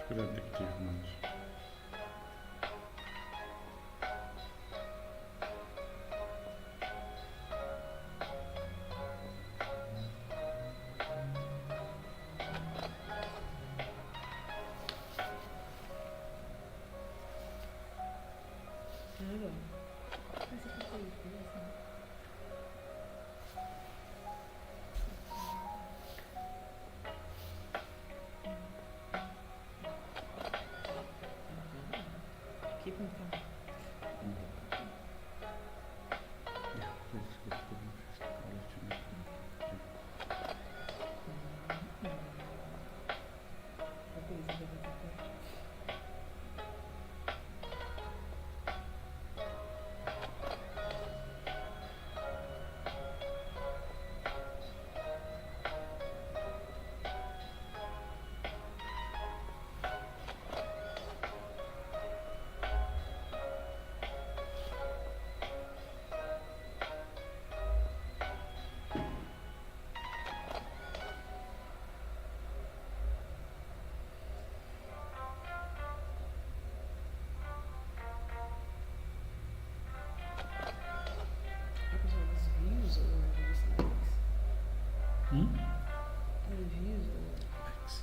Super addictive much. Claro. Así que te dices, ¿no? Keep them coming. Yeah, let's go to the first. I'll let you know. Okay, so that's okay. Episodes views or dislikes? Views or Likes.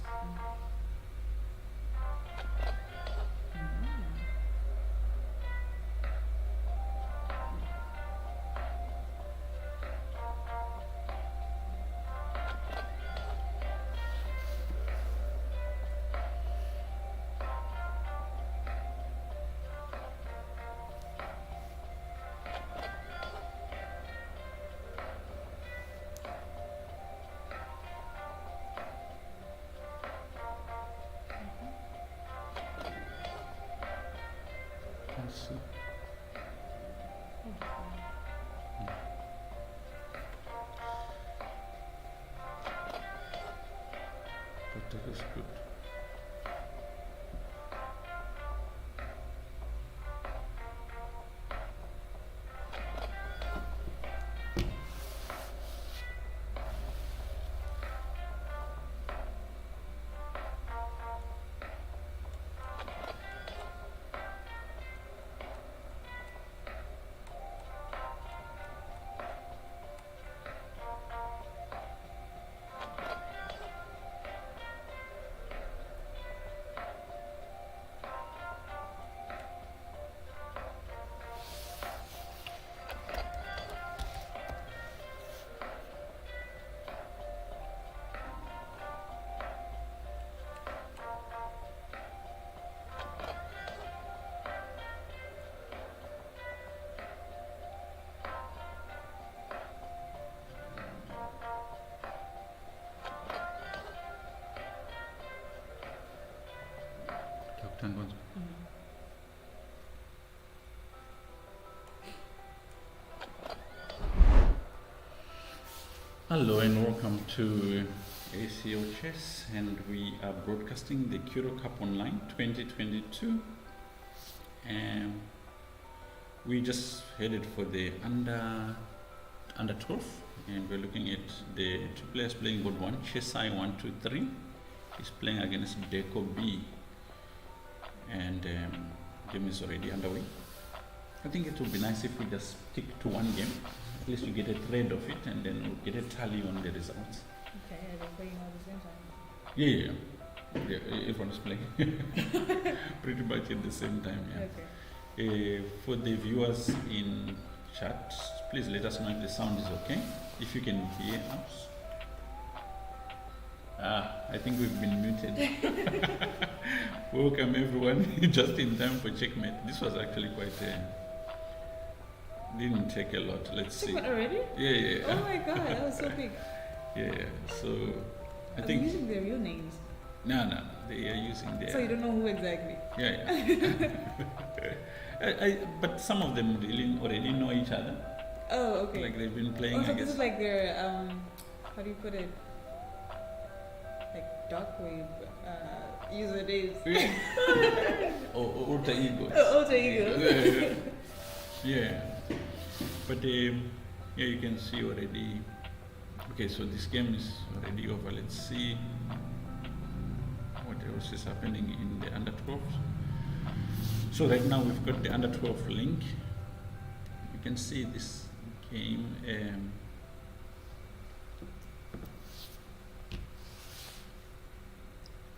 Let's see. But that is good. Dr. Ngonzo. Hello and welcome to ACO Chess, and we are broadcasting the Curro Cup Online 2022. And we just headed for the under 12, and we're looking at the two players playing board one. Chessai 123 is playing against Deco B, and game is already underway. I think it would be nice if we just stick to one game. At least you get a thread of it, and then we'll get a tally on the results. Okay, yeah, they're playing all the same time. Yeah, everyone is playing pretty much at the same time. Yeah. Okay. For the viewers in chat, please let us know if the sound is okay. If you can hear us. I think we've been muted. Welcome everyone, just in time for checkmate. This was actually quite didn't take a lot. Let's see. Checkmate already? Yeah. Oh my god, that was so big. Yeah. So I Are think they using their real names? no. They are using their. So you don't know who exactly? Yeah. But some of them really already know each other. Oh, okay. Like they've been playing. Oh, so I this guess. is like their how do you put it? Like dark web usernames. Yeah. Or alter ego. Oh, alter ego. Yeah. But yeah, you can see already. Okay, so this game is already over. Let's see. what else is happening in the under 12s? So right now we've got the under 12 link. You can see this game.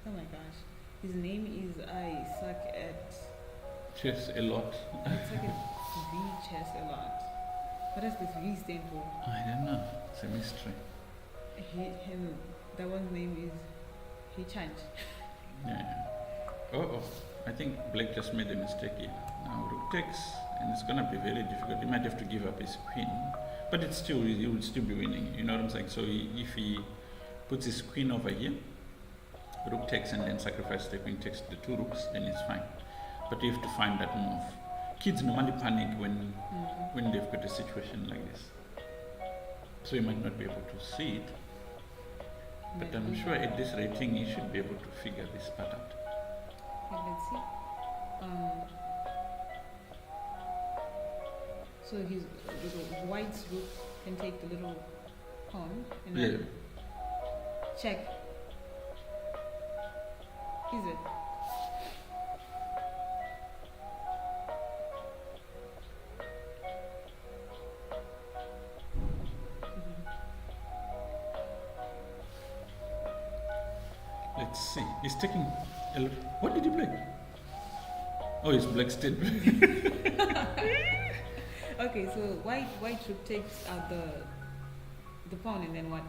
Oh my gosh. His name is I suck at Chess a lot. I suck at V chess a lot. What does this V stand for? I don't know. It's a mystery. Him that one's name is Hichanch. Yeah. Oh, I think Blake just made a mistake here. Now rook takes, and it's gonna be very difficult. He might have to give up his queen, but it's still he will still be winning. You know what I'm saying? So if he puts his queen over here, rook takes, and then sacrifices the queen, takes the two rooks, then it's fine. But you have to find that move. Kids normally panic when they've got a situation like this. So you might not be able to see it, but I'm sure at this rating you should be able to figure this part out. Okay, let's see. So his the white's rook can take the little pawn and then check. Is it? Let's see. He's taking a lot. What did he play? Oh, it's black still. Okay, so white rook takes out the pawn and then what?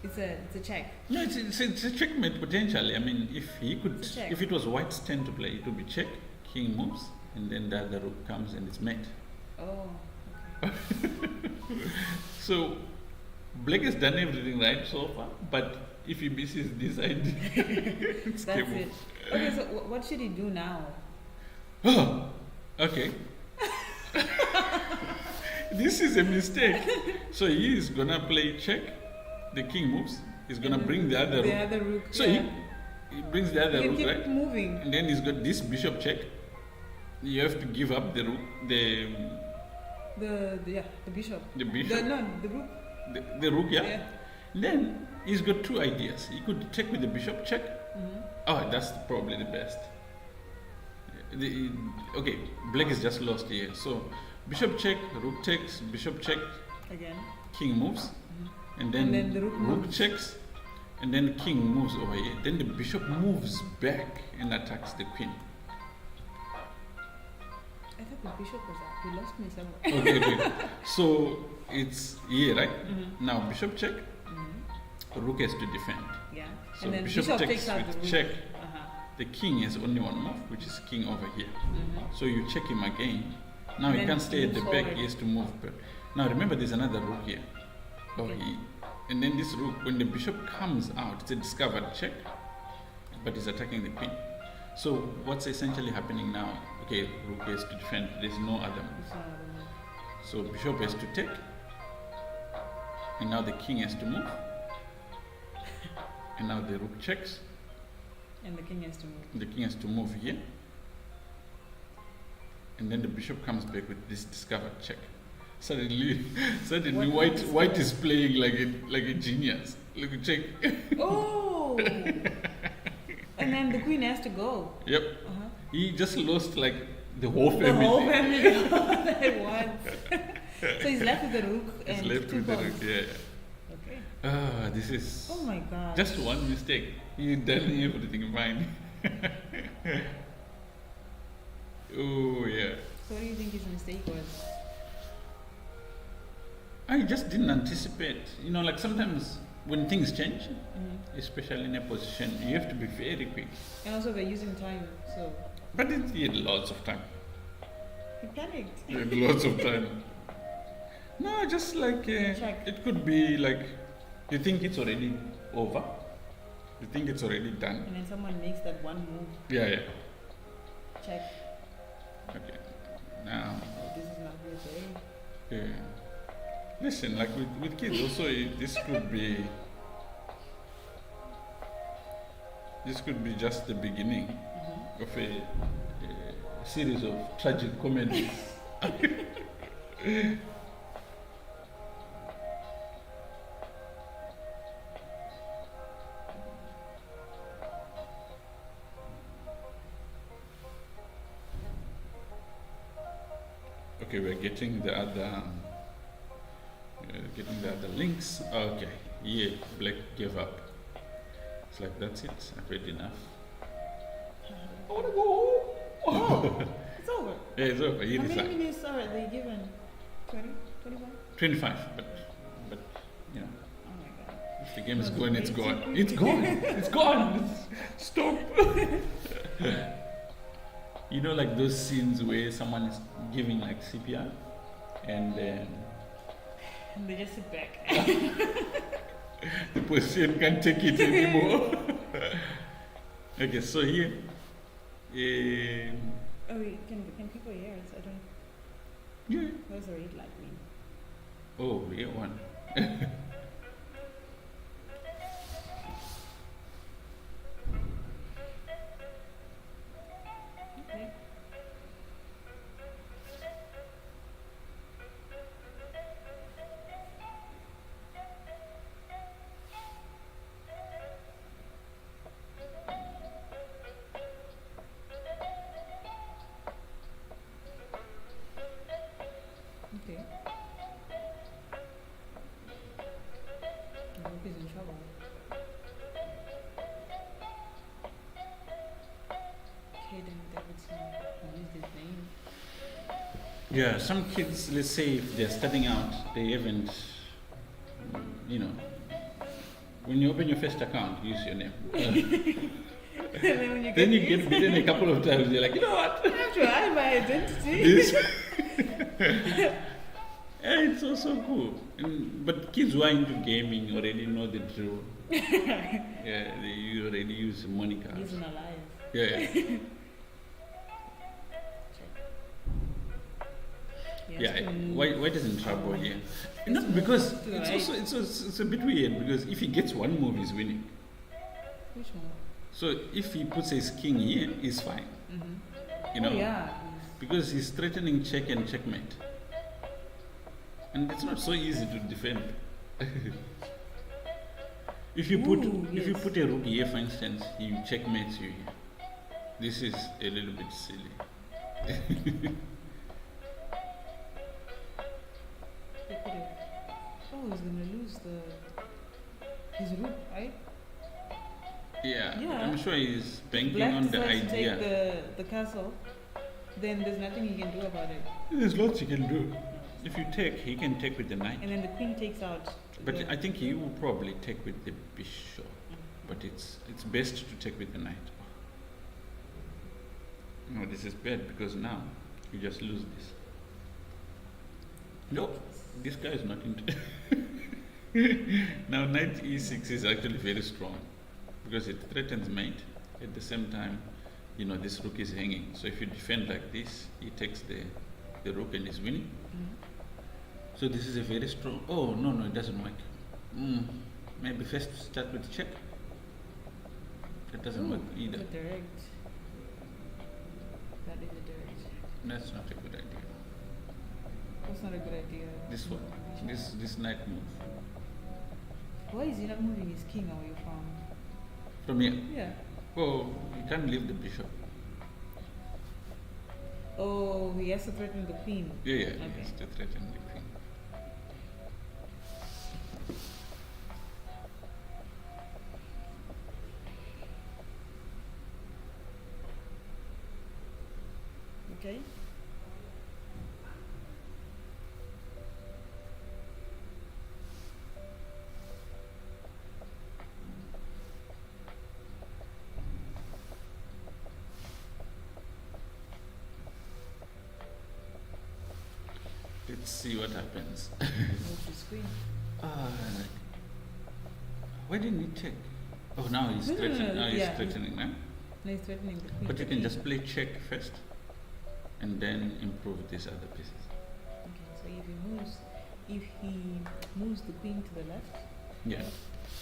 It's a check. No, it's a checkmate potentially. I mean, if he could, It's a check. if it was white's turn to play, it would be check. King moves, and then the other rook comes and it's mate. Oh. So black has done everything right so far, but if he misses this idea, it's That's game it. Okay, so what should he do now? over. Okay. This is a mistake. So he is gonna play check. The king moves. He's gonna bring the other rook. The other rook. So yeah. he brings the other You rook, keep right? moving. And then he's got this bishop check. You have to give up the rook, the The bishop. bishop, The rook. the rook, yeah. Yeah. Then he's got two ideas. He could check with the bishop check. Mm-hmm. Oh, that's probably the best. Okay, black is just lost here. So bishop check, rook takes, bishop check, Again. king moves, Mm-hmm. and then, And then the rook moves. checks, and then king moves over here. Then the bishop moves back and attacks the queen. I thought the bishop was up. You lost me somewhere. Okay. So it's here, right? Mm-hmm. Now bishop check, Mm-hmm. rook has to defend. Yeah. So and then bishop takes out the with rook. check. Uh-huh. The king has only one move, which is king over here. Mm-hmm. So you check him again. Now And he then can't stay at move the back, forward. he has to move back. Now remember there's another rook here. Oh, Okay. and then this rook, when the bishop comes out, it's a discovered check, but he's attacking the queen. So what's essentially happening now? Okay, rook has to defend, there's no other move. It's another move. So bishop has to take, and now the king has to move. And now the rook checks, And the king has to move. the king has to move here. And then the bishop comes back with this discovered check. Suddenly What white is playing like a genius. Look, check. Oh! And then the queen has to go. Yep. Uh-huh. He just lost like the whole The family. whole family all at once. So he's left with the rook He's and left two with the pawns. rook. Yeah. Okay. This is Oh my god. just one mistake. You done everything fine. Oh yeah. So what do you think his mistake was? I just didn't anticipate. You know, like sometimes when things change, Mm-hmm. especially in a position, you have to be very quick. And also they're using time, so But he had lots of time. he panicked. He had lots of time. No, just like Check. it could be like you think it's already over. You think it's already done. And then someone makes that one move. Yeah. Check. Okay. Now, This is not good, eh? yeah. Listen, like with kids also, this could be just the beginning Mm-hmm. of a series of tragic comedies. Okay, we're getting the other links. Okay, yeah, Black gave up. It's like that's it. I've read enough. I wanna go home. Oh, it's over. Yeah, it's over. How many minutes are they given? 20? 25? 25, but you know, Oh my god. if the game is No, gone, it's it's gone. too It's gone. It's gone. Stop. You know, like those scenes where someone is giving like CPR, and then And they just sit back. the person can't take it anymore. Okay, so here, Oh, wait, can people hear us? I don't. yeah. Those are it like me. Oh, yeah, one. Okay. Okay. I hope he's in trouble. Caden Davidson. I used his name. Yeah, some kids, let's say if they're starting out, they haven't, you know, when you open your first account, use your name. And then when you Then you this, get bitten a couple of times, you're like, you know what? I have to hide my identity. This. Yeah, it's also cool. But kids who are into gaming already know the drill. Yeah, they already use monikers. He's an alliance. Yeah, yeah. White is in trouble here. Not because it's a bit weird because if he gets one move, he's winning. Which one? So if he puts his king here, he's fine. Mm-hmm. You know, Oh, yeah. because he's threatening check and checkmate, and it's not so easy to defend. If you put a rook here, for instance, he checkmates you here. This is a little bit silly. Oh, he's gonna lose his rook, right? Yeah, Yeah. I'm sure he's banking Black on the decides to idea. take the castle, then there's nothing he can do about it. There's lots you can do. If you take, he can take with the knight. And then the queen takes out. But the- I think he will probably take with the bishop. But it's best to take with the knight. No, this is bad because now you just lose this. Nope, this guy is not into. Now knight e6 is actually very strong because it threatens mate. At the same time, you know, this rook is hanging. So if you defend like this, he takes the rook and is winning. Mhm. So this is a very strong. Oh no, it doesn't work. Maybe first start with check. That doesn't work either. The direct. That is a direct. That's not a good idea. That's not a good idea. This one, this knight move Why is he not moving his king away from? from here. Yeah. Oh, you can't leave the bishop. Oh, he has to threaten the queen. Yeah, Okay. yes, to threaten the queen. Okay. Let's see what happens. Move his queen. Why didn't he take? Oh, now he's No, no, no, threatening. no, Now he's yeah, threatening, now. No, he's threatening the queen. But you can just play check first, and then improve these other pieces. Okay, so if he moves the queen to the left. Yeah,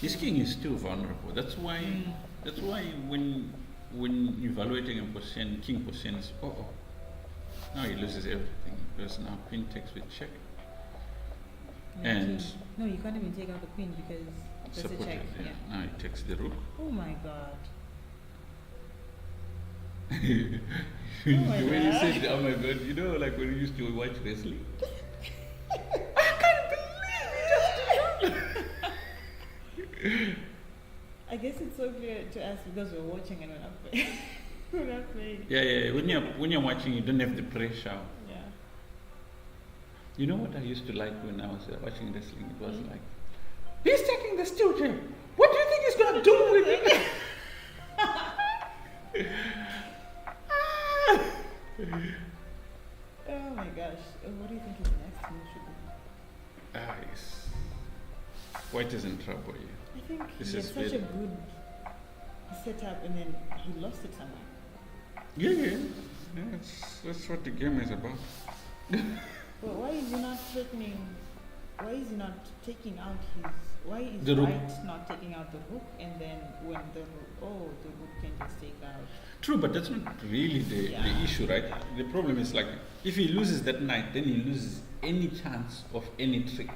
his king is still vulnerable. That's why. Mm. That's why when evaluating a position, king positions, now he loses everything because now queen takes with check. And- no, you can't even take out the queen because that's a Supported, check. yeah. Yeah. Now he takes the rook. Oh my god. my When you God. said, oh my god, you know, like when you used to watch wrestling. I guess it's so clear to us because we're watching and we're not playing. We're not playing. Yeah. When you're watching, you don't have the pressure. Yeah. You know what I used to like when I was watching wrestling? It was Mm. like, he's taking the steel chair. What do you think he's gonna do with it? Oh my gosh. What do you think his next move should be? Yes. White is in trouble here. I think This he had is such a very- good setup and then he lost it somewhere. Yeah. That's what the game is about. But why is he not threatening? Why is he not taking out his? Why is The rook. White not taking out the rook? And then when the rook can just take out. True, but that's not really the Yeah. issue, right? Yeah. The problem is like, if he loses that knight, then he loses any chance of any trick.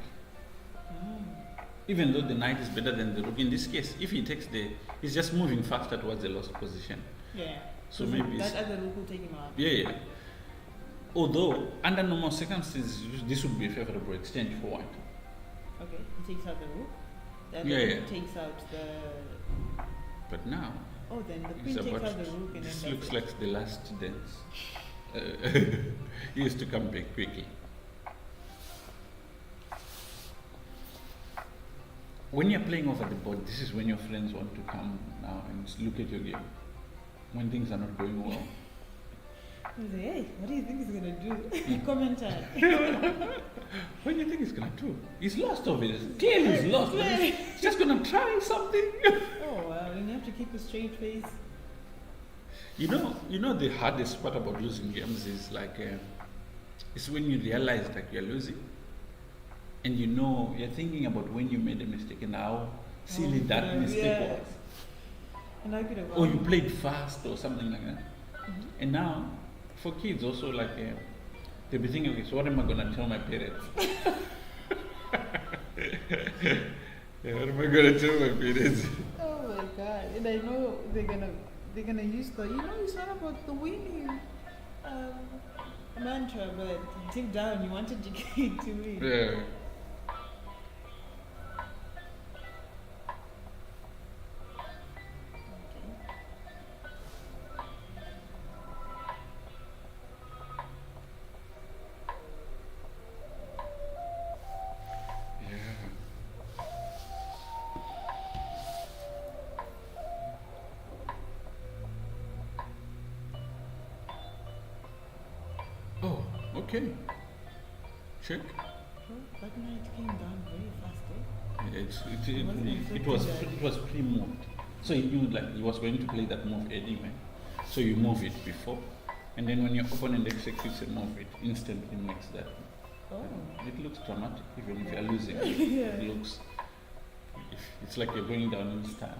Even though the knight is better than the rook. In this case, if he takes he's just moving faster towards the lost position. Yeah. So Because maybe that other rook will take him out. Yeah. Although, under normal circumstances, this would be a favorable exchange for white. Okay. He takes out the rook. The other Yeah, rook takes out the. But now, Oh, then the it's queen takes about, out the rook and this then looks that's like the last dance. He has to come back quickly. When you're playing over the board, this is when your friends want to come now and look at your game. When things are not going well. He's like, hey, what do you think he's gonna do? Comment on. What do you think he's gonna do? He's lost over this. Clearly he's lost. But he's just gonna try something. Oh wow, then you have to keep a straight face. You know the hardest part about losing games is like, it's when you realize that you're losing, and you know you're thinking about when you made a mistake and how silly that yeah, mistake yeah. was, And I could have. or you played fast or something like that. Mhm. And now, for kids also, like they'll be thinking, okay, so what am I gonna tell my parents? Yeah, what am I gonna tell my parents? Oh my god! And I know they're gonna use the. It's not about the winning mantra, but deep down you wanted your kid to win. Yeah. Okay. Yeah. Oh, okay. Check. Oh, that knight came down very fast, eh? It was pre-moved, so he knew like he was going to play that move anyway. So you move it before, and then when your opponent executes a move, it instantly makes that. Oh. It looks dramatic, even if you're losing. Yeah. It looks. It's like you're going down in style.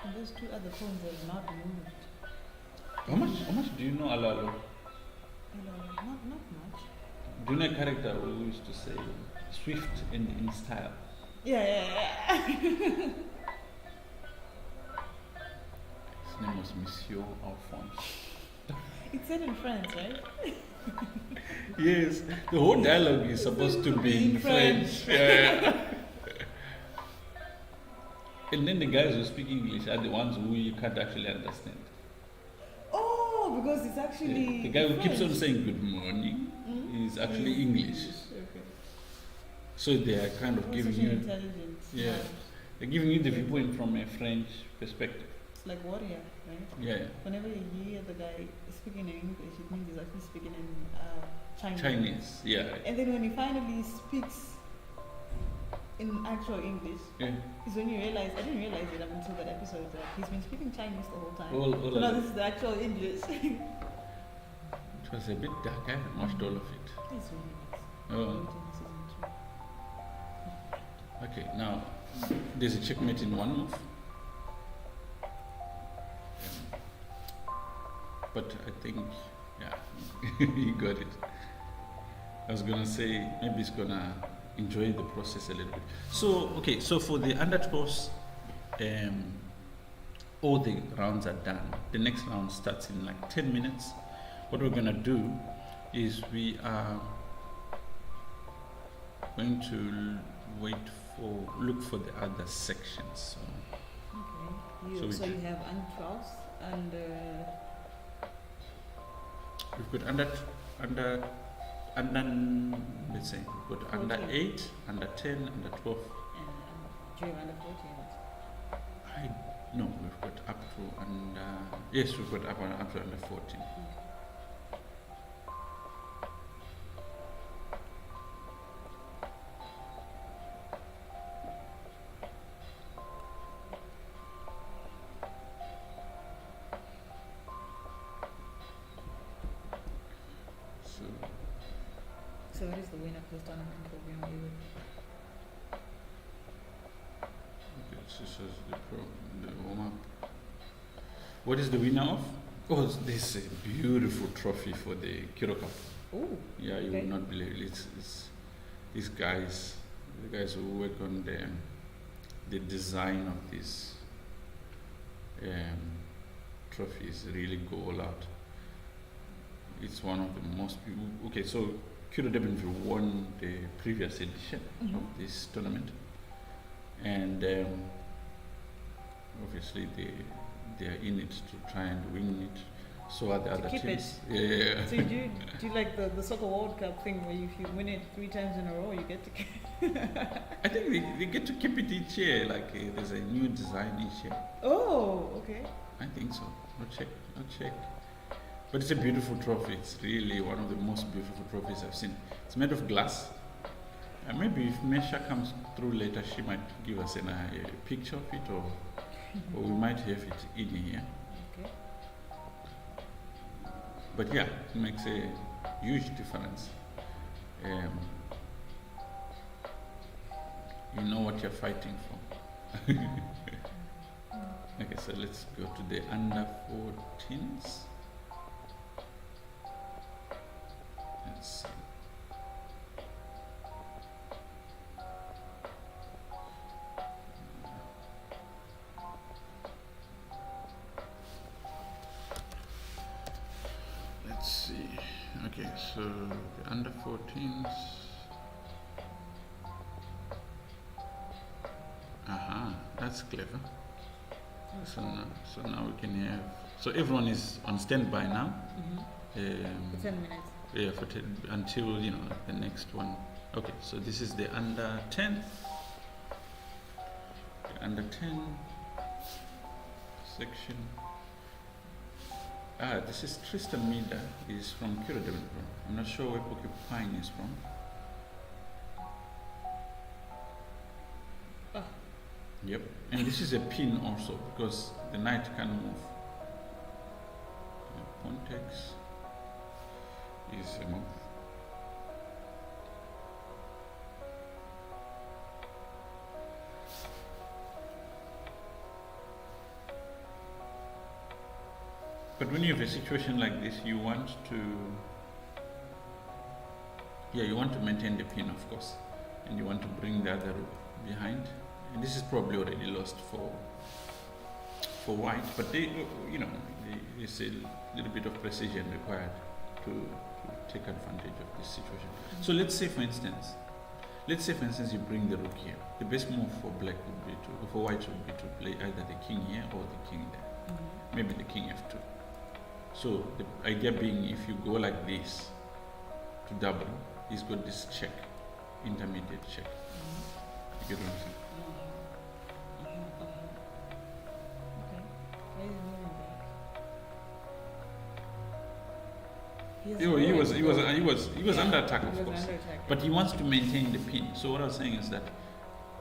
And those two other pawns are not moved. How much do you know Alalo? Not much. Do you know a character who used to say swift and in style? Yeah. His name was Monsieur Alphonse. It's said in France, right? Yes, the whole dialogue is supposed to be in French. Yeah. And then the guys who speak English are the ones who you can't actually understand. Oh, because it's actually The guy who keeps on French. saying good morning Mhm. is actually English. Okay. So they are kind of Oh, giving such an you, intelligent. yeah. mind. they're giving you the viewpoint from a French perspective. It's like warrior, right? Yeah, Whenever you hear the guy speaking in English, it means he's actually speaking in Chinese. Chinese, yeah. And then when he finally speaks in actual English, Yeah. is when you realize, I didn't realize it up until that episode, that he's been speaking Chinese the whole time. All So now of this is the actual English. it was a bit dark, I haven't watched all of it. It's really nice. Oh. Wait till season 2. Okay, now there's a checkmate in one move. But I think, yeah, he got it. I was gonna say maybe he's gonna enjoy the process a little bit. So okay, so for the under 12s, all the rounds are done. The next round starts in like 10 minutes. What we're gonna do is we are going to look for the other sections. Okay. So we So do- you have under 12s and We've got under, let's say, we've got under 14. 8, under 10, under 12. do you have under 14? No, we've got up to under, yes, we've got up to under 14. So, So what is the winner of this tournament will be with? okay, so this is the warm-up. What is the winner of? Oh, this is a beautiful trophy for the Curro Cup. Oh, Yeah, you okay. will not believe it. It's these guys, the guys who work on the design of these trophies really go all out. It's one of the most okay. So Curro Devonville won the previous edition Mhm. of this tournament, and obviously they are in it to try and win it. So are the To other keep teams. it. Yeah. So do you like the Soccer World Cup thing where if you win it 3 times in a row, you get to I think they get to keep it each year. Like there's a new design each year. Oh, okay. I think so. I'll check. But it's a beautiful trophy. It's really one of the most beautiful trophies I've seen. It's made of glass. And maybe if Mesha comes through later, she might give us a picture of it, or we might have it in here. Okay. But yeah, it makes a huge difference. You know what you're fighting for. Okay, so let's go to the under 14s. Let's see. Let's see. Okay, so the under 14s. Aha, that's clever. So now we can have. So everyone is on standby now. For 10 minutes. Yeah, until the next one. Okay, so this is the under 10. The under 10 section. This is Tristan Mida. He's from Curro Devonville. I'm not sure where Porcupine is from. Oh. Yep, and this is a pin also because the knight can move. Pontex is a move. But when you have a situation like this, you want to maintain the pin, of course, and you want to bring the other rook behind. And this is probably already lost for white, but there's a little bit of precision required to take advantage of this situation. So let's say for instance you bring the rook here. The best move for white would be to play either the king here or the king there. Maybe the king f2. So the idea being, if you go like this to double, he's got this check, intermediate check. You get what I'm saying? Okay. Why is he moving back? He was under attack, He of was course. under attack. But he wants to maintain the pin. So what I was saying is that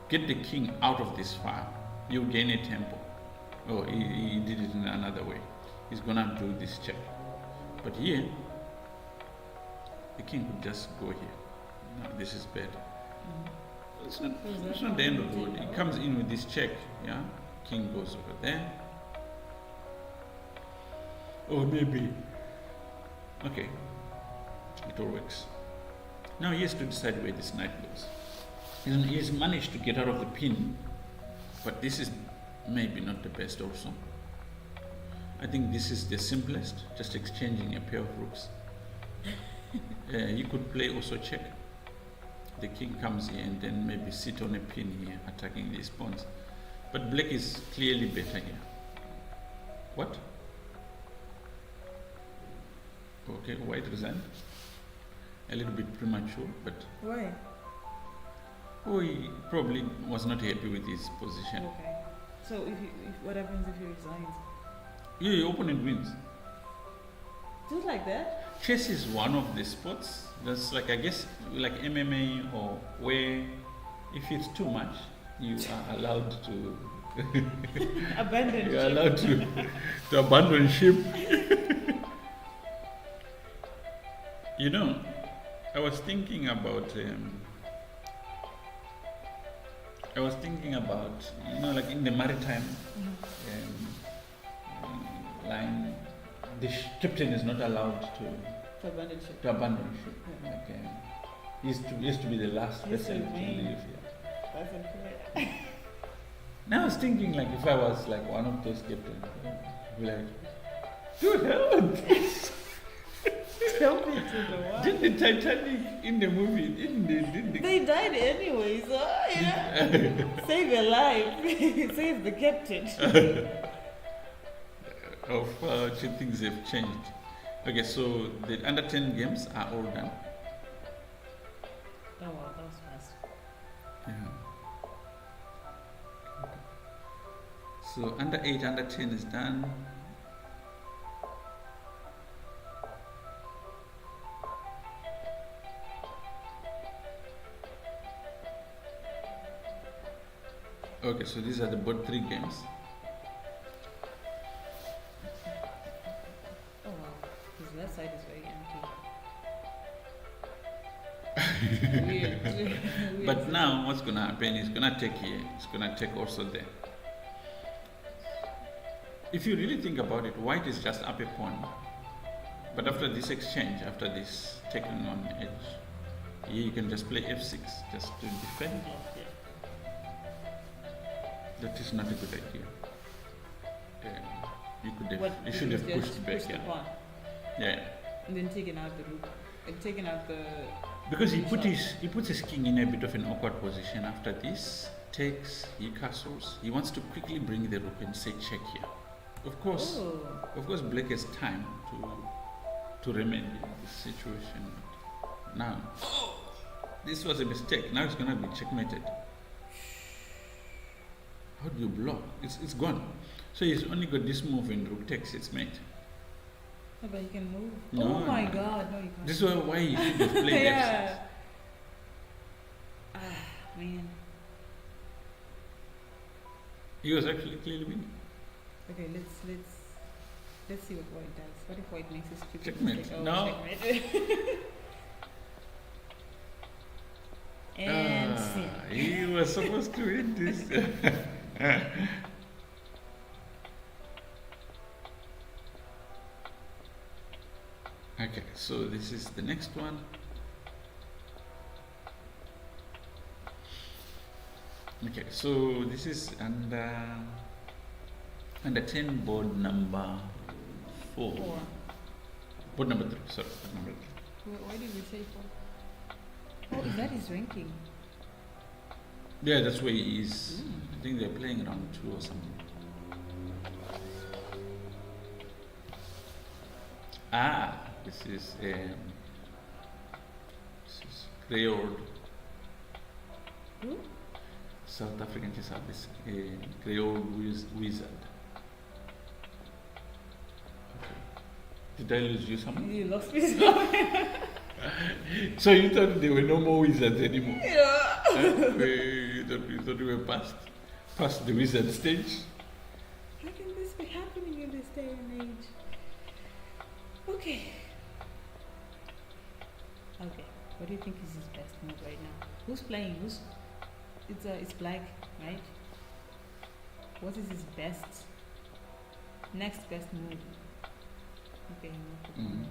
get the king out of this file. You gain a tempo. Oh, he did it in another way. He's gonna do this check. But here, the king could just go here. No, this is bad. It's not the end of the world. He comes in with this check. Yeah, king goes over there. Or maybe, okay, it all works. Now he has to decide where this knight goes. He's managed to get out of the pin, but this is maybe not the best also. I think this is the simplest, just exchanging a pair of rooks. You could play also check. The king comes here and then maybe sit on a pin here, attacking these pawns. But black is clearly better here. What? Okay, white resigned. A little bit premature, but Why? he probably was not happy with his position. Okay. So if what happens if he resigns? Yeah, your opponent wins. Just like that? Chess is one of the sports that's like, I guess, like MMA, or where if it's too much, you are allowed to Abandon. you're allowed to abandon ship. You know, I was thinking about like in the maritime line, the captain is not allowed To abandon ship. to abandon ship. Yeah. Like, he used to be the last He used to vessel to remain. leave here. That's unfair. Now I was thinking, like, if I was like one of those captains, I'd be like, dude, hell, Jump into the water. did the Titanic in the movie, didn't they? They died anyway, so you know, save your life, save the captain. Of things have changed. Okay, so the under 10 games are all done. Oh wow, that was fast. Yeah. So under 8, under 10 is done. Okay, so these are the both 3 games. Oh wow, his left side is very empty. Weird. But now what's gonna happen is gonna take here, it's gonna take also there. If you really think about it, white is just up a pawn. But after this exchange, after this taking on edge, here you can just play f6 just to defend. That is not a good idea. You could have, What, you should have just pushed back. push the Yeah. pawn Yeah. and then taken out the rook, and taken out the. Because he bishop. puts his king in a bit of an awkward position after this. Takes, he castles. He wants to quickly bring the rook and say check here. Of course, Oh, black has time to remedy this situation. Now, this was a mistake. Now it's gonna be checkmated. How do you block? It's gone. So he's only got this move and rook takes its mate. no, but he can move. No, Oh my no. God, no, you can't. This is why he should have played Yeah. Ah, man. f6. He was actually clearly winning. Okay, let's see what white does. What if white makes a stupid Checkmate. mistake? Oh, No. checkmate. And sin. He was supposed to win this. Okay, so this is the next one. Okay, so this is under 10 board number 4. Four. Board number 3, sorry, board number 3. Why did we say four? Oh, is that his ranking? Yeah, that's where he is. Mm. I think they're playing around 2 or something. This is Creole Who? South African chess artist, Creole wizard. Okay. Did I lose you somewhere? You lost me somewhere. So you thought there were no more wizards anymore? Yeah. You thought we were past the wizard stage? How can this be happening in this day and age? Okay. Okay. What do you think is his best move right now? Who's playing? It's black, right? What is his best? Next best move. Okay. Mm.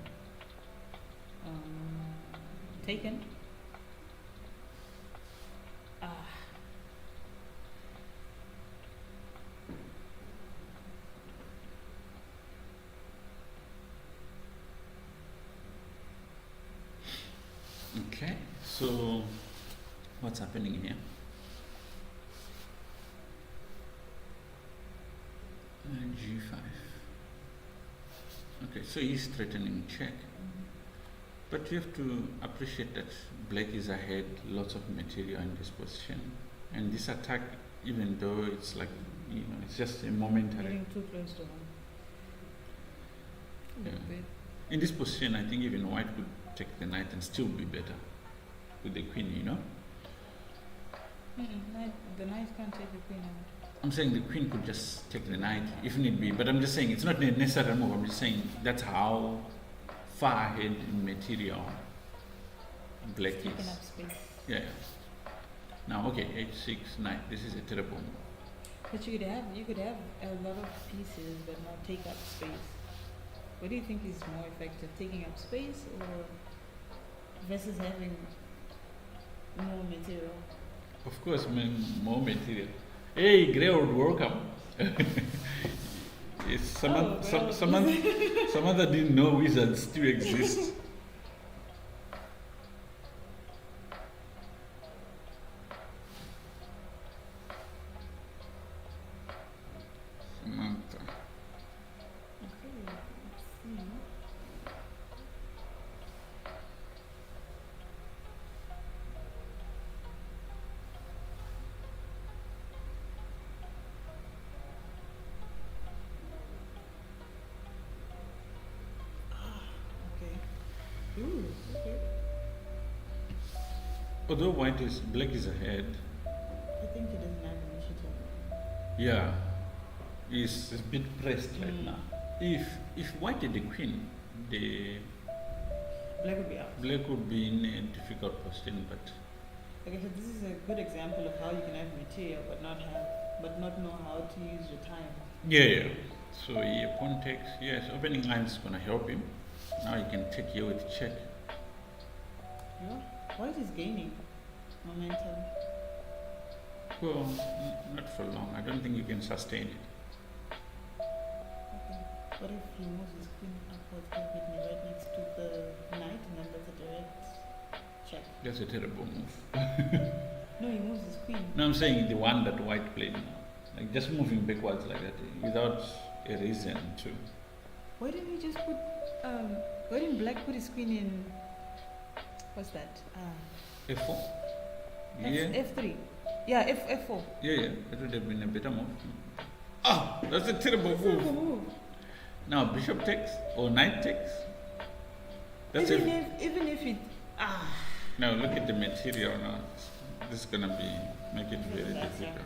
Taken. Okay, so what's happening here? G5. Okay, so he's threatening check. But you have to appreciate that black is ahead, lots of material in this position. And this attack, even though it's like, it's just a momentary. Getting too close to him. Yeah. In this position, I think even white could take the knight and still be better with the queen, The knight can't take the queen out. I'm saying the queen could just take the knight if need be, but I'm just saying it's not a necessary move. I'm just saying that's how far ahead in material black It's taking is. up space. Yeah. Now, okay, h6 knight. This is a terrible move. But you could have a lot of pieces but not take up space. What do you think is more effective, taking up space or versus having more material? Of course, more material. Hey, Greywood, welcome. Samantha didn't know wizards still exist. Samantha. Okay, let's see. Okay. Ooh, okay. Although black is ahead, I think he doesn't have initiative. yeah, he's a bit pressed right Mm. now. If white had the queen, the Black would be out. black would be in a difficult position, but Okay, so this is a good example of how you can have material but not know how to use your time. yeah. So he pawn takes, yes, opening line is gonna help him. Now he can take here with check. Yeah. White is gaining momentum. Well, not for long. I don't think you can sustain it. Okay. What if he moves his queen upwards, keeping me right next to the knight, and then that's a direct check? That's a terrible move. No, he moves his queen. No, I'm saying the one that white played now. Like just moving backwards like that without a reason to. Why didn't he just put? Why didn't black put his queen in? What's that? F4? Yeah. F3. Yeah, F4. Yeah. That would have been a better move. Ah, that's a terrible Terrible move. move. Now bishop takes or knight takes. That's Even it. if it Now look at the material now. This is gonna make it very That's difficult.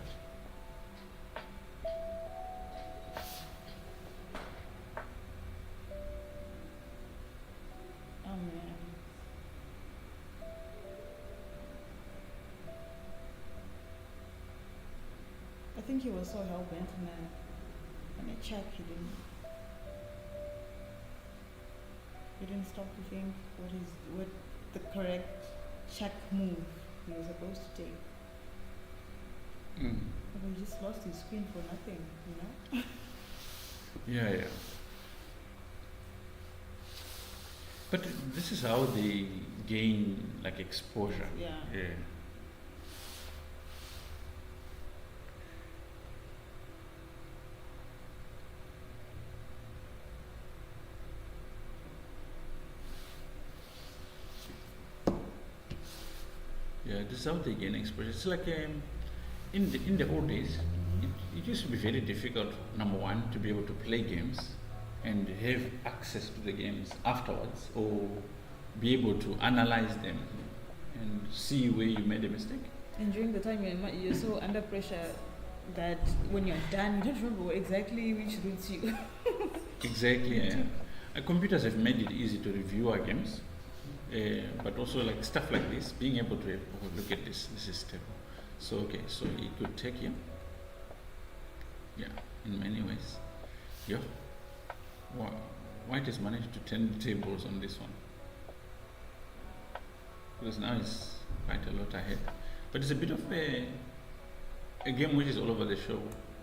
oh man. I think he was so hell bent on a check he didn't stop to think what the correct check move he was supposed to take. Mm. But he just lost his queen for nothing, Yeah. But this is how they gain like exposure. Yeah. Yeah. Yeah, this is how they gain exposure. It's like in the old days, it used to be very difficult. Number one, to be able to play games and have access to the games afterwards, or be able to analyze them and see where you made a mistake. And during the time you're so under pressure that when you're done, you don't remember exactly which routes you. Exactly. Yeah. Computers have made it easy to review our games, but also like stuff like this, being able to look at this is stable. So okay, so he could take here. Yeah, in many ways. Yeah. Wow. White has managed to turn the tables on this one. Because now it's quite a lot ahead. But it's a bit of a game which is all over the show.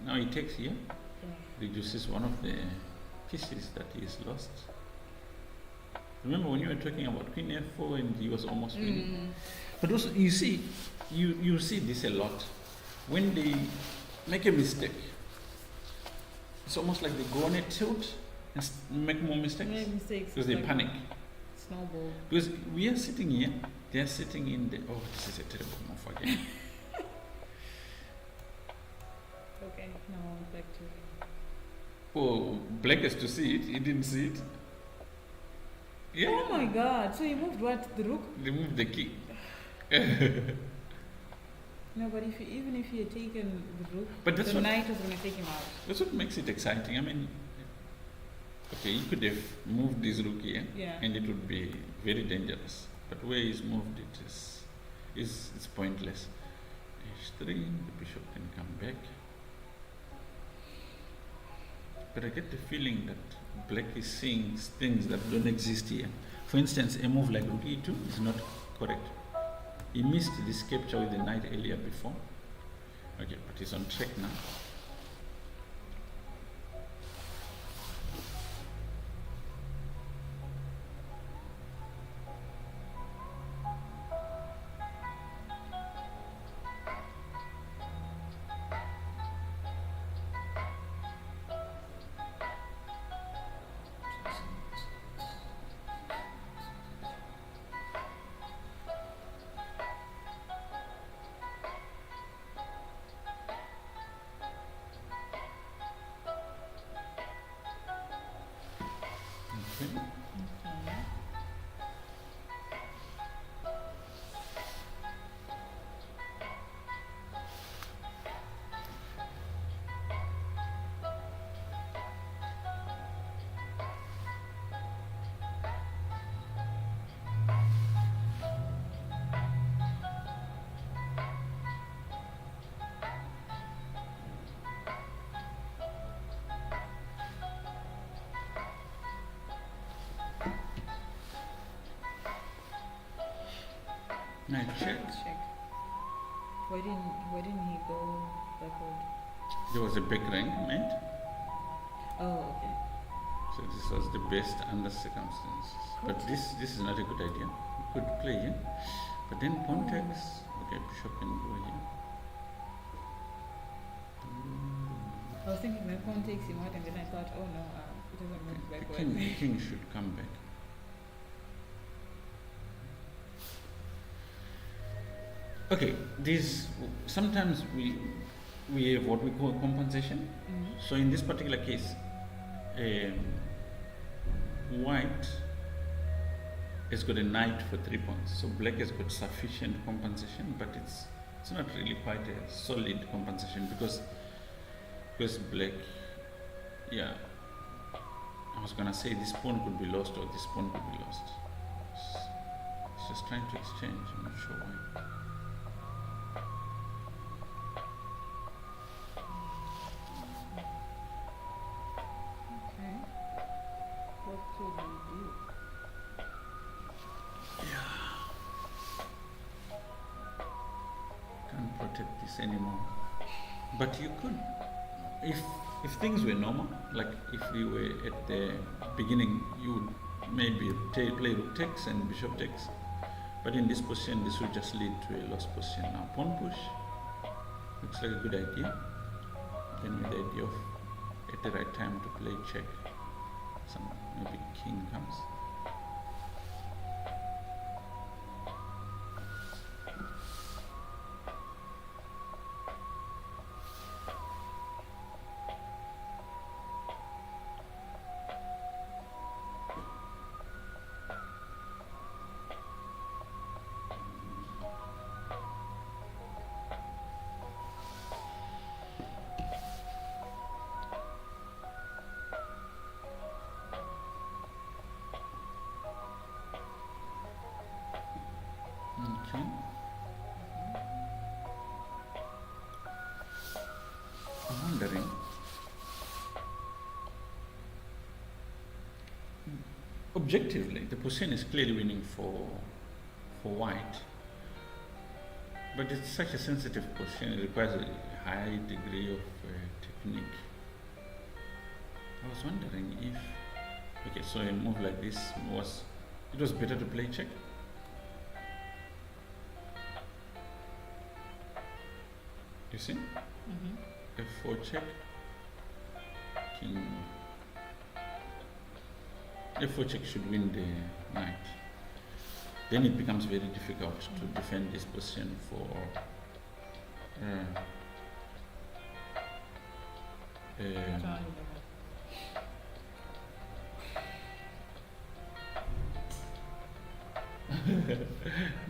Now he takes here, reduces one of the pieces that he's lost. Remember when you were talking about Queen F4 and he was almost winning? Mm. But also, you see, you see this a lot. When they make a mistake, it's almost like they go on a tilt and make more mistakes Make mistakes. because they like panic. Snowball. Because we are sitting here, they are sitting in the. Oh, this is a terrible move again. Okay, now back to. Oh, Black has to see it. He didn't see it. Yeah. Oh my God! So he moved what? The rook? Remove the king. No, but even if he had taken the rook, But that's the what knight was going to take him out. that's what makes it exciting. I mean, okay, you could have moved this rook here, Yeah. and it would be very dangerous. But where he's moved it is it's pointless. H3, the bishop can come back. But I get the feeling that Black is seeing things that don't exist here. For instance, a move like rook e2 is not correct. He missed this capture with the knight earlier before. Okay, but he's on track now. Okay. Okay. Knight check. Check. Why didn't he go backward? There was a back rank, right? Oh, okay. So this was the best under circumstances. But this is not a good idea. You could play here. But then pawn takes. Okay, bishop can go here. I was thinking my pawn takes him out, and then I thought, oh no, it doesn't move The backward. king should come back. Okay, these sometimes we have what we call compensation. Mhm. So in this particular case, white has got a knight for 3 points. So black has got sufficient compensation, but it's not really quite a solid compensation because black, yeah. I was gonna say this pawn could be lost or this pawn could be lost. It's just trying to exchange. I'm not sure why. Okay. What could we do? Can't protect this anymore. But you could, if things were normal, like if we were at the beginning, you would maybe play rook takes and bishop takes. But in this position, this would just lead to a lost position. Now pawn push looks like a good idea. Then with the idea of at the right time to play check, some maybe king comes. Okay. I'm wondering. Objectively, the position is clearly winning for white, but it's such a sensitive position. It requires a high degree of technique. I was wondering if, okay, so a move like this was It was better to play check. You see? F4 check. King. F4 check should win the knight. Then it becomes very difficult to defend this position for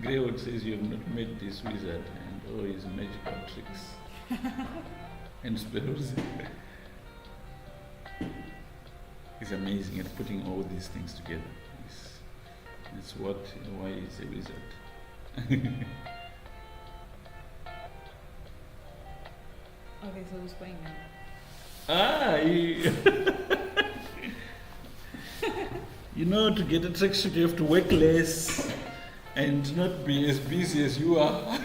Greywood says you have not met this wizard and all his magical tricks and spells. He's amazing at putting all these things together. It's why he's a wizard. Okay, so who's playing now? You know, to get a tracksuit, you have to work less and not be as busy as you are.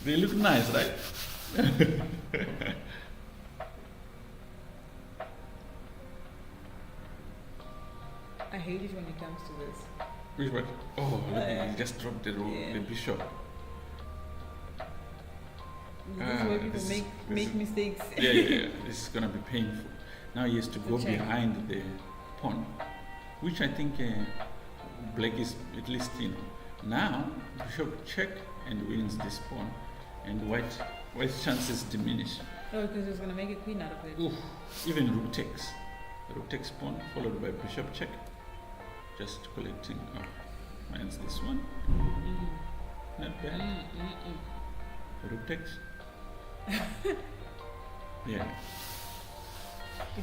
They look nice, right? I hate it when it comes to this. Which one? Oh, look, he just dropped the bishop. This is where people make mistakes. Yeah. This is gonna be painful. Now he has to go behind the pawn, which I think black is at least Now bishop check and wins this pawn, and white's chances diminish. Oh, because it's gonna make a queen out of it. Oof. Even rook takes pawn followed by bishop check. Just collecting. Oh, mine's this one. Not bad. Rook takes. Yeah.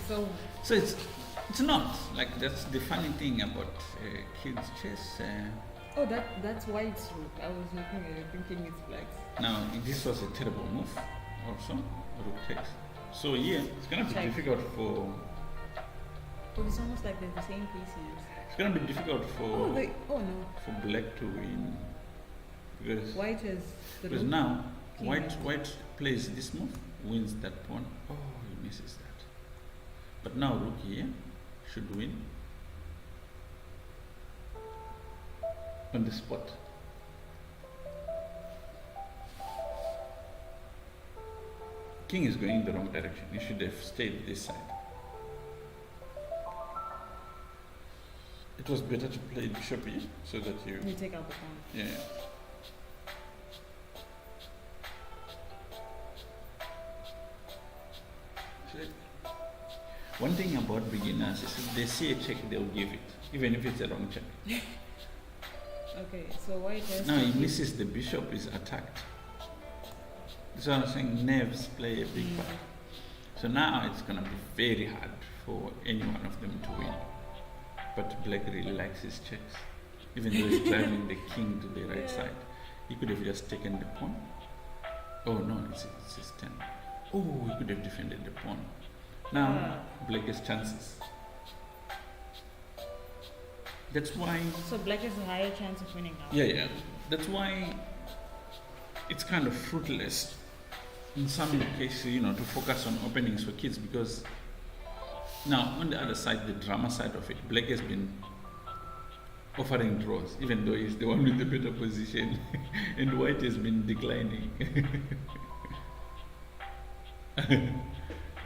So it's not like that's the funny thing about kids chess. Oh, that's why it's rook. I was looking at it thinking it's black. Now this was a terrible move. Also, rook takes. So yeah, it's gonna be difficult for. But it's almost like they're the same pieces. It's gonna be difficult for. for black to win because white has the because rook. now white plays this move, wins that pawn. Oh, he misses that. But now rook here should win on the spot. King is going in the wrong direction. You should have stayed this side. It was better to play bishop here so that you take out the pawn. Yeah. One thing about beginners is if they see a check, they'll give it, even if it's a wrong check. Okay, so white has. Now he misses the bishop, is attacked. That's why I'm saying nerves play a big part. So now it's going to be very hard for any one of them to win. But black really likes his checks. Even though he's driving the king to the right side. He could have just taken the pawn. Oh no, it's his turn. Oh, he could have defended the pawn. Now, black has chances. That's why... So black has a higher chance of winning now? Yeah. That's why it's kind of fruitless in some cases, to focus on openings for kids, because now on the other side, the drama side of it, black has been offering draws, even though he's the one with the better position, and white has been declining.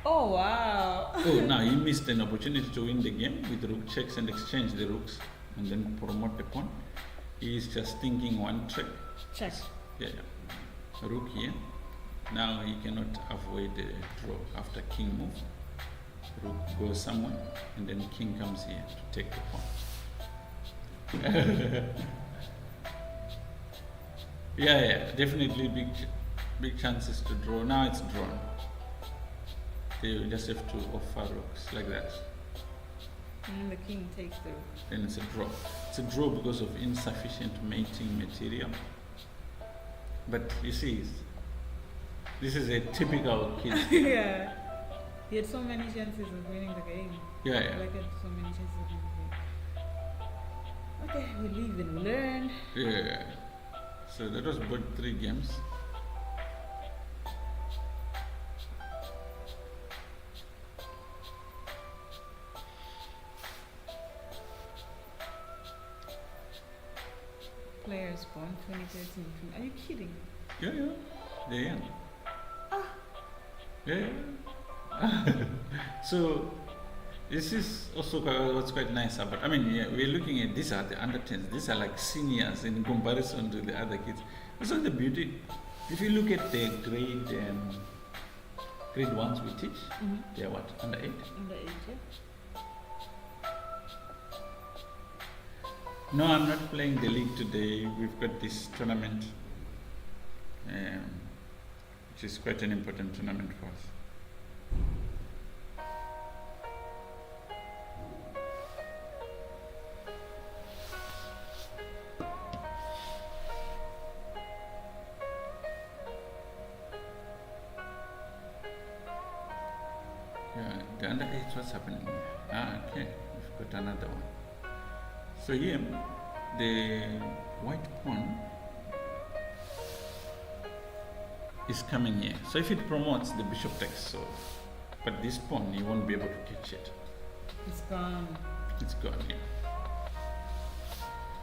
Oh wow! Oh, now he missed an opportunity to win the game with rook checks and exchange the rooks and then promote the pawn. He is just thinking one trick. Check. Yeah. Rook here. Now he cannot avoid the draw after king move. Rook goes somewhere and then king comes here to take the pawn. Yeah, definitely big chances to draw. Now it's drawn. You just have to offer rooks like that. And the king takes the rook. Then it's a draw. It's a draw because of insufficient mating material. But you see, this is a typical kid. Yeah. He had so many chances of winning the game. Yeah. Like had so many chances of winning the game. Okay, we live and learn. Yeah. So that was about 3 games. 2013. Are you kidding? Yeah, yeah. They're young. Ah. Yeah, yeah. So this is also what's quite nice about. I mean, yeah, we're looking at these are the under 10s. These are like seniors in comparison to the other kids. That's not the beauty. If you look at the grade ones we teach, they're what, under 8? Under 8, yeah. No, I'm not playing the league today. We've got this tournament, which is quite an important tournament for us. Yeah, the under 8, what's happening here? Ah, okay, we've got another one. So here, the white pawn is coming here. So if it promotes, the bishop takes, so, but this pawn, you won't be able to catch it. It's gone. It's gone, yeah.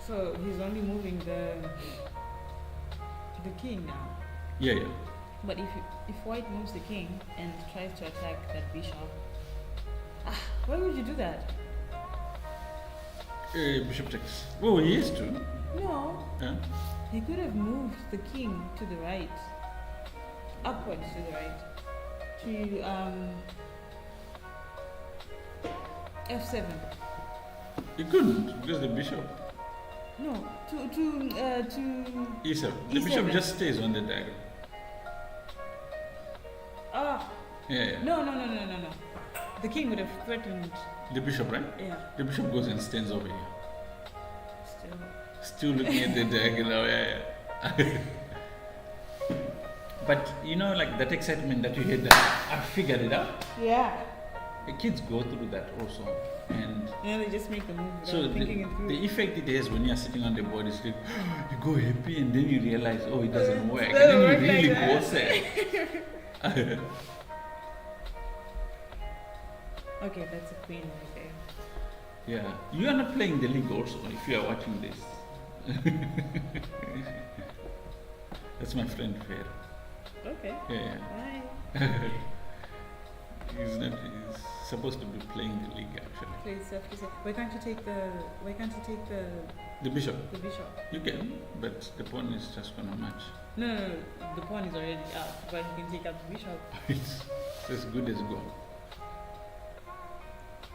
So he's only moving the king now. Yeah, yeah. But if white moves the king and tries to attack that bishop, why would you do that? Bishop takes. Oh, he has to. No. Yeah. He could have moved the king to the right, upwards to the right, to f7. He couldn't because the bishop. No, to E7. The E7. bishop just stays on the diagonal. Ah. Yeah, yeah. No. The king would have threatened. The bishop, right? Yeah. The bishop goes and stands over here. Still. Still looking at the diagonal, yeah. But you know, like that excitement that you had, I figured it out. Yeah. The kids go through that also, and they just make the move so without thinking it through. the effect it has when you're sitting on the board is like, you go happy and then you realize, oh, it doesn't work, and then you really go sad. Okay, that's a queen right there. Yeah, you are not playing the league also if you are watching this. That's my friend Fair. Okay. Yeah. Bye. He's supposed to be playing the league actually. Play safely. Why can't you take the The bishop. the bishop? You can, but the pawn is just gonna match. No. The pawn is already out, but you can take out the bishop. It's as good as gone.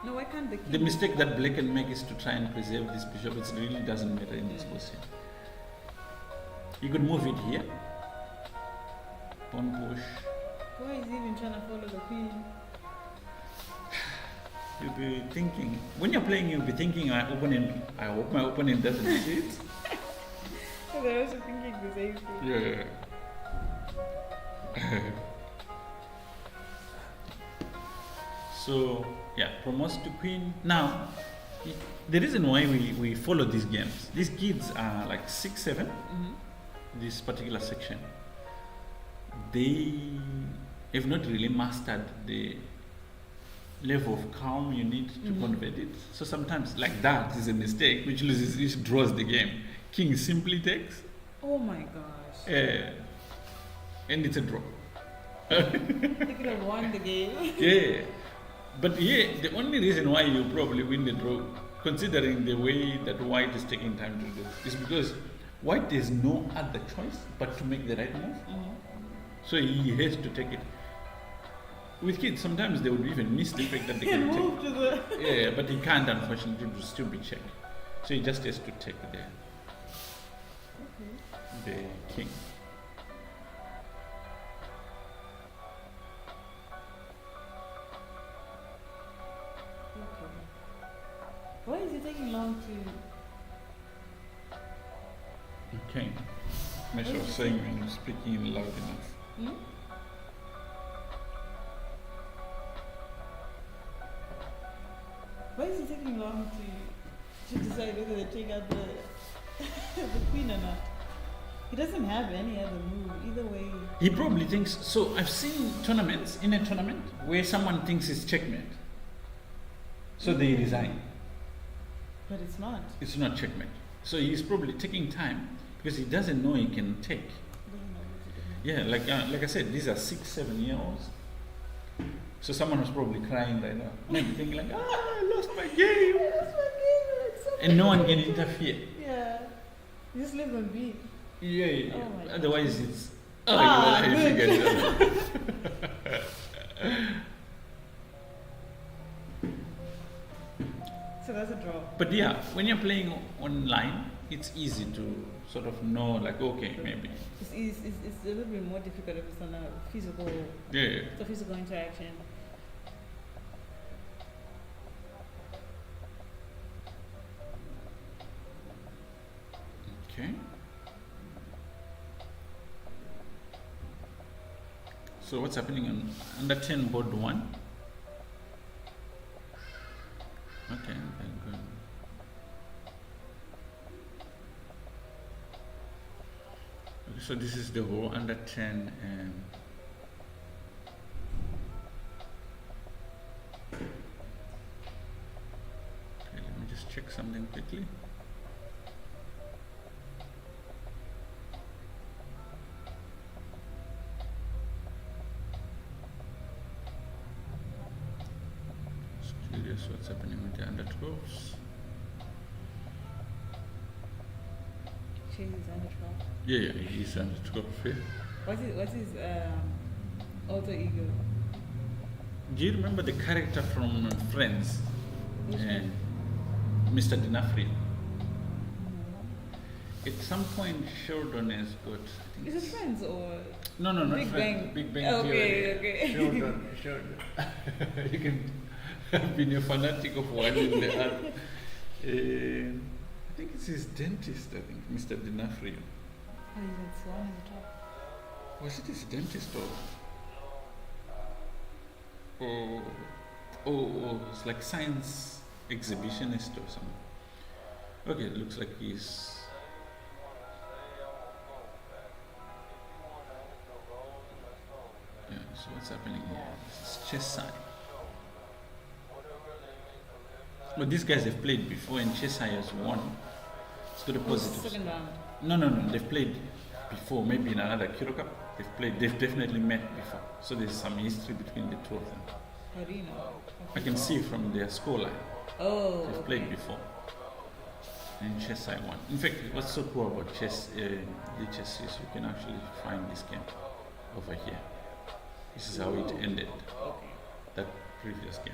No, why can't the king? The mistake that black can make is to try and preserve this bishop. It really doesn't matter in this position. You could move it here. Pawn push. Why is he even trying to follow the queen? You'll be thinking, when you're playing, you'll be thinking, I hope my opponent doesn't see it. I was also thinking the same thing. Yeah. So, yeah, promotes to queen. Now, the reason why we follow these games, these kids are like 6, 7, this particular section. They have not really mastered the level of calm you need to convert it. So sometimes, like that is a mistake, which draws the game. King simply takes. Oh my gosh. And it's a draw. They could have won the game. Yeah. But yeah, the only reason why you probably win the draw, considering the way that white is taking time to do, is because white has no other choice but to make the right move. So he has to take it. With kids, sometimes they would even miss the fact that they can move take. to the. Yeah, but he can't, unfortunately, it will still be checked. So he just has to take the king. Why is it taking long to? Okay. Mesh was saying when you're speaking loud enough. Why is it taking long to decide whether they take out the the queen or not? He doesn't have any other move either way. He probably thinks so. I've seen tournaments in a tournament where someone thinks it's checkmate, so they resign. But it's not. It's not checkmate. So he's probably taking time because he doesn't know he can take. Doesn't know what to do. Yeah, like I said, these are 6-7 year olds. So someone was probably crying right now, maybe thinking like, I lost my game, and no one can interfere. Yeah. You just live and breathe. Yeah. Oh my Otherwise, it's good. you figured it out. So that's a draw. But yeah, when you're playing online, it's easy to sort of know, like, okay, maybe. It's a little bit more difficult if it's on a physical, Yeah. it's a physical interaction. Okay. So what's happening on under 10 board 1? Okay, very good. Okay, so this is the whole under 10 okay, let me just check something quickly. Curious what's happening with the under 12s. Chase is under 12. Yeah, he's under 12. Yeah. What's his alter ego? Do you remember the character from Friends? Which one? Mr. Dinafrio. At some point, Sheldon has got. I think Is it Friends or no, not Big Friends. Bang? Big Bang Okay, Theory. okay. Sheldon. You can have been a fanatic of one in the other. I think it's his dentist. I think Mr. Dinafrio. Oh, that's one on the top. Was it his dentist or it's like science exhibitionist or something. Okay, it looks like he's. Yeah, so what's happening here? This is chess side. But these guys have played before and Cheshire has won. It's got a positive. Second round. No, they've played before, maybe in another Curro Cup. They've definitely met before. So there's some history between the two of them. How do you know? I can see from their scoreline. Oh. They've played before. And Cheshire won. In fact, what's so cool about the chess is you can actually find this game over here. This is how it ended, Okay. that previous game.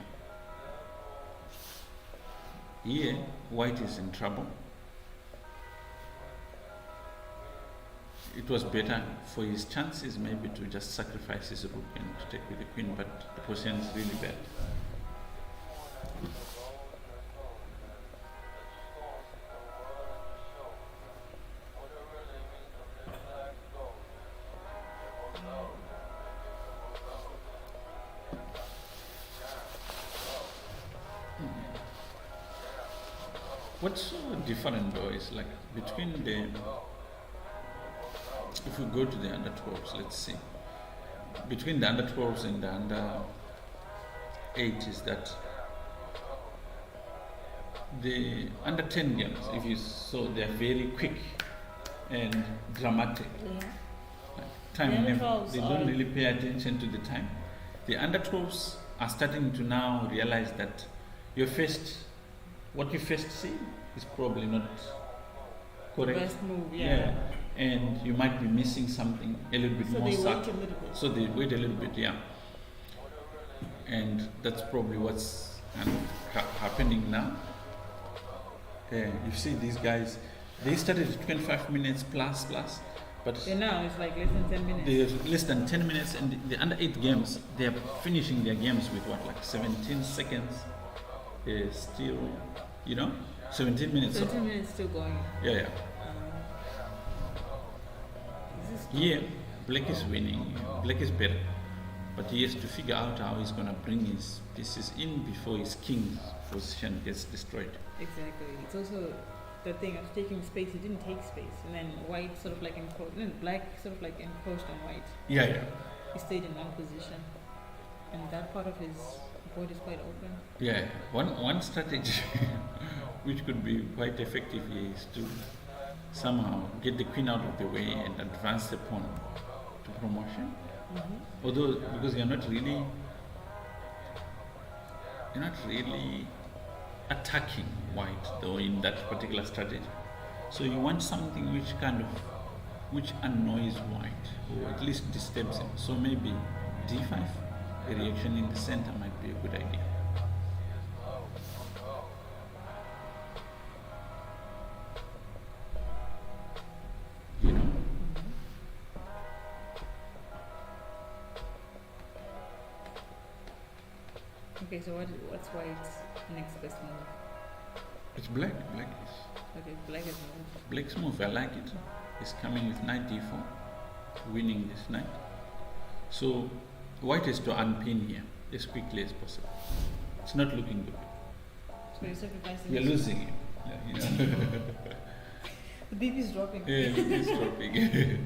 Here, white is in trouble. It was better for his chances maybe to just sacrifice his rook and to take with the queen, but the position is really bad. What's so different though is like between the, if we go to the under 12s, let's see, between the under 12s and the under 8 is that the under 10 games, if you saw, they're very quick and dramatic. Yeah. Like time, they don't really pay attention to the time. The under 12s are starting to now realize that what you first see is probably not correct. Best move, yeah. And you might be missing something a little bit So more they wait a subtle. little bit. So they wait a little bit, yeah. And that's probably what's happening now. You see these guys, they started at 25 minutes plus, but Yeah, now it's like less than 10 minutes. they're less than 10 minutes, and the under 8 games, they're finishing their games with what, like 17 seconds? Still, 17 minutes. 17 minutes still going. Yeah. Is this Here, Black is winning, Black is better, but he has to figure out how he's going to bring his pieces in before his king's position gets destroyed. Exactly. It's also the thing of taking space. He didn't take space, and then white sort of like encroached, then black sort of like encroached on white. Yeah. He stayed in one position, and that part of his board is quite open. Yeah, one strategy which could be quite effective here is to somehow get the queen out of the way and advance the pawn to promotion. Although, because you're not really attacking white though in that particular strategy. So you want something which annoys white or at least disturbs him. So maybe d5, a reaction in the center might be a good idea. You know? Okay, so what's white's next best move? It's black. Black is Okay, black is move. black's move. I like it. It's coming with knight d4, winning this knight. So white has to unpin here as quickly as possible. It's not looking good. So you're sacrificing. We're losing him. Yeah, you know. The BP is dropping. Yeah, it's dropping.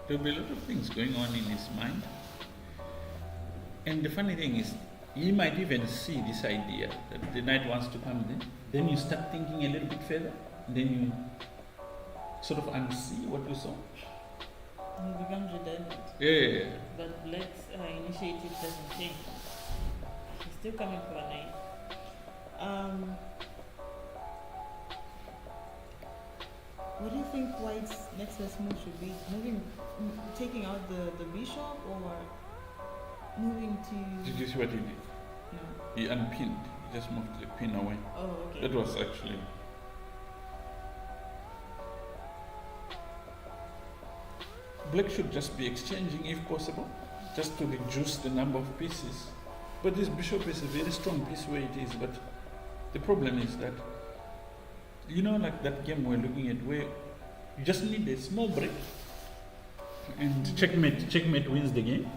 There'll be a lot of things going on in his mind. And the funny thing is, he might even see this idea that the knight wants to come there. Then you start thinking a little bit further. Then you sort of unsee what you saw. And it becomes redundant. Yeah. But black's initiative doesn't change. He's still coming for a knight. What do you think white's next best move should be? Taking out the bishop, or moving to? Did you see what he did? No. He unpinned. He just moved the pin away. Oh, okay. That was actually. Black should just be exchanging if possible, just to reduce the number of pieces. But this bishop is a very strong piece where it is. But the problem is that, you know, like that game we're looking at where you just need a small break and checkmate wins the game.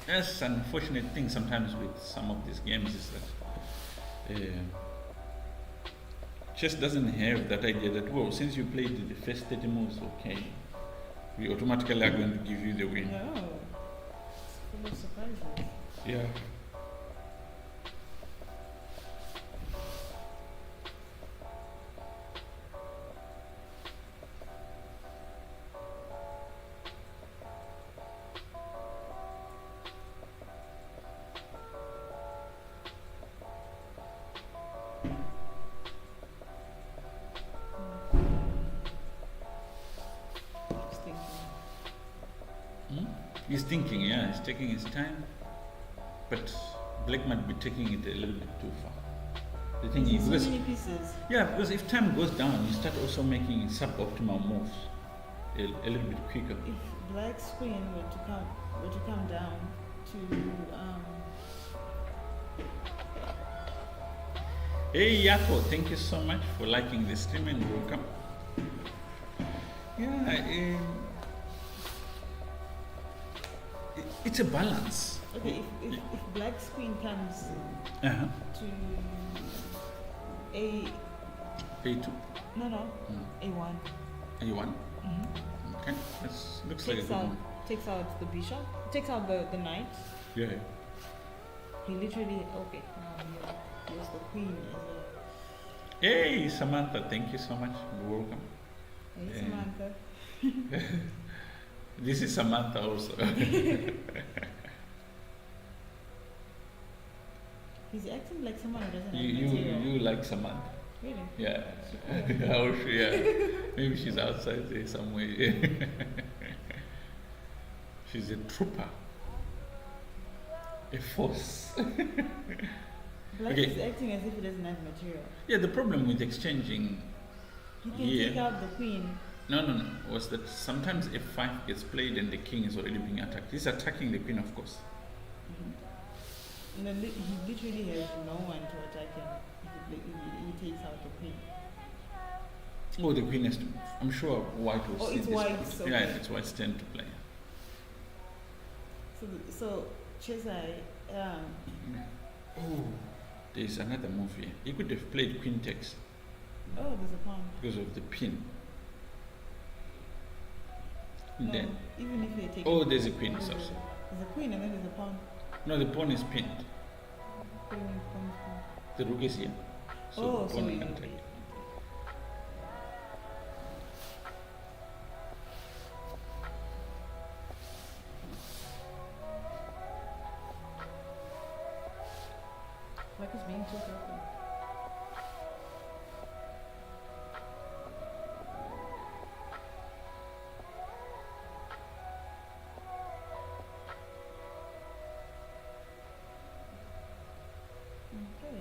That's an unfortunate thing sometimes with some of these games is that chess doesn't have that idea that, well, since you played the first 30 moves, okay, we automatically are going to give you the win. No. It's full of surprises. Yeah. He's thinking, yeah, he's taking his time, but black might be taking it a little bit too far. The thing is, So because, many pieces. yeah, because if time goes down, you start also making suboptimal moves a little bit quicker. If black's queen were to come down to Hey Yako, thank you so much for liking the stream and welcome. Yeah, it's a balance. okay, if black's queen comes Uh-huh. to a A2. no A1. A1. Mm-hmm. Okay. That looks like a good one. Takes out the bishop, takes out the knight. Yeah. He literally okay. Now he has the queen as a Hey Samantha, thank you so much. You're welcome. hey, Yeah. Samantha. This is Samantha also. He's acting like someone who doesn't have material. you like Samantha. Really? Yeah. How she, yeah. Maybe she's outside there somewhere. She's a trooper. A force. Black Okay. is acting as if he doesn't have material. Yeah, the problem with exchanging He can Yeah. take out the queen. no, was that sometimes f5 gets played and the king is already being attacked. He's attacking the queen, of course. And then he literally has no one to attack him if he takes out the queen. Oh, the queen has to move. I'm sure white will Oh, see it's this. white's, Yeah, okay. it's white's turn to play. So Chesai, Oh, there's another move here. He could have played queen takes oh, there's a pawn. because of the pin. No, Then, even if they take. oh, there's a queen also. There's a queen and then there's a pawn. No, the pawn is pinned. Queen and pawn is pinned. The rook is here. So Oh, the so pawn you can okay. take. Black is being too careful. Okay.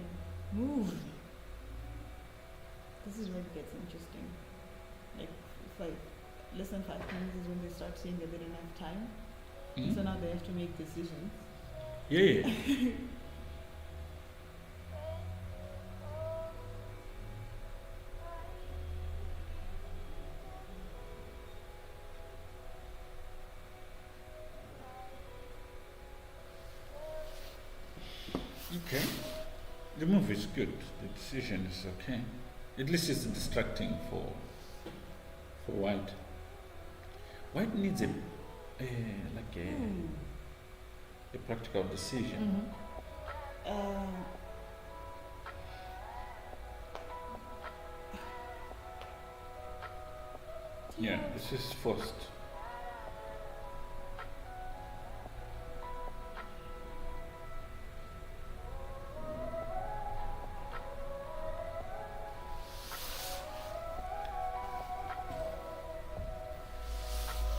Move. This is where it gets interesting. Like, if I less than 5 minutes is when they start saying that they don't have time. Hmm? So now they have to make decisions. Yeah. Okay. The move is good. The decision is okay. At least it's distracting for white. White needs a practical decision. Yeah, this is forced.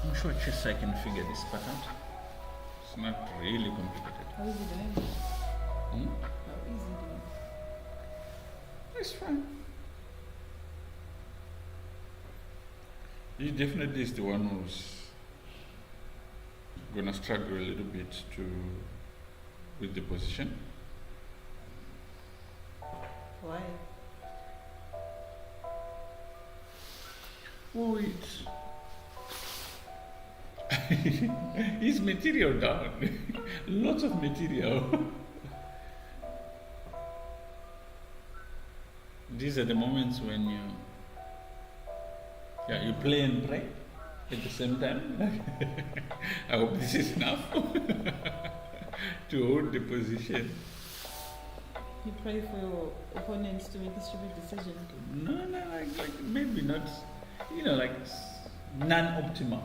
I'm sure chess I can figure this part out. It's not really complicated. How is it doing? Hmm? How is it doing? It's fine. He definitely is the one who's gonna struggle a little bit with the position. Why? Oh, it's his material down. Lots of material. These are the moments when you play and pray at the same time. I hope this is enough to hold the position. You pray for your opponents to make a stupid decision. No, like maybe not, like non-optimal.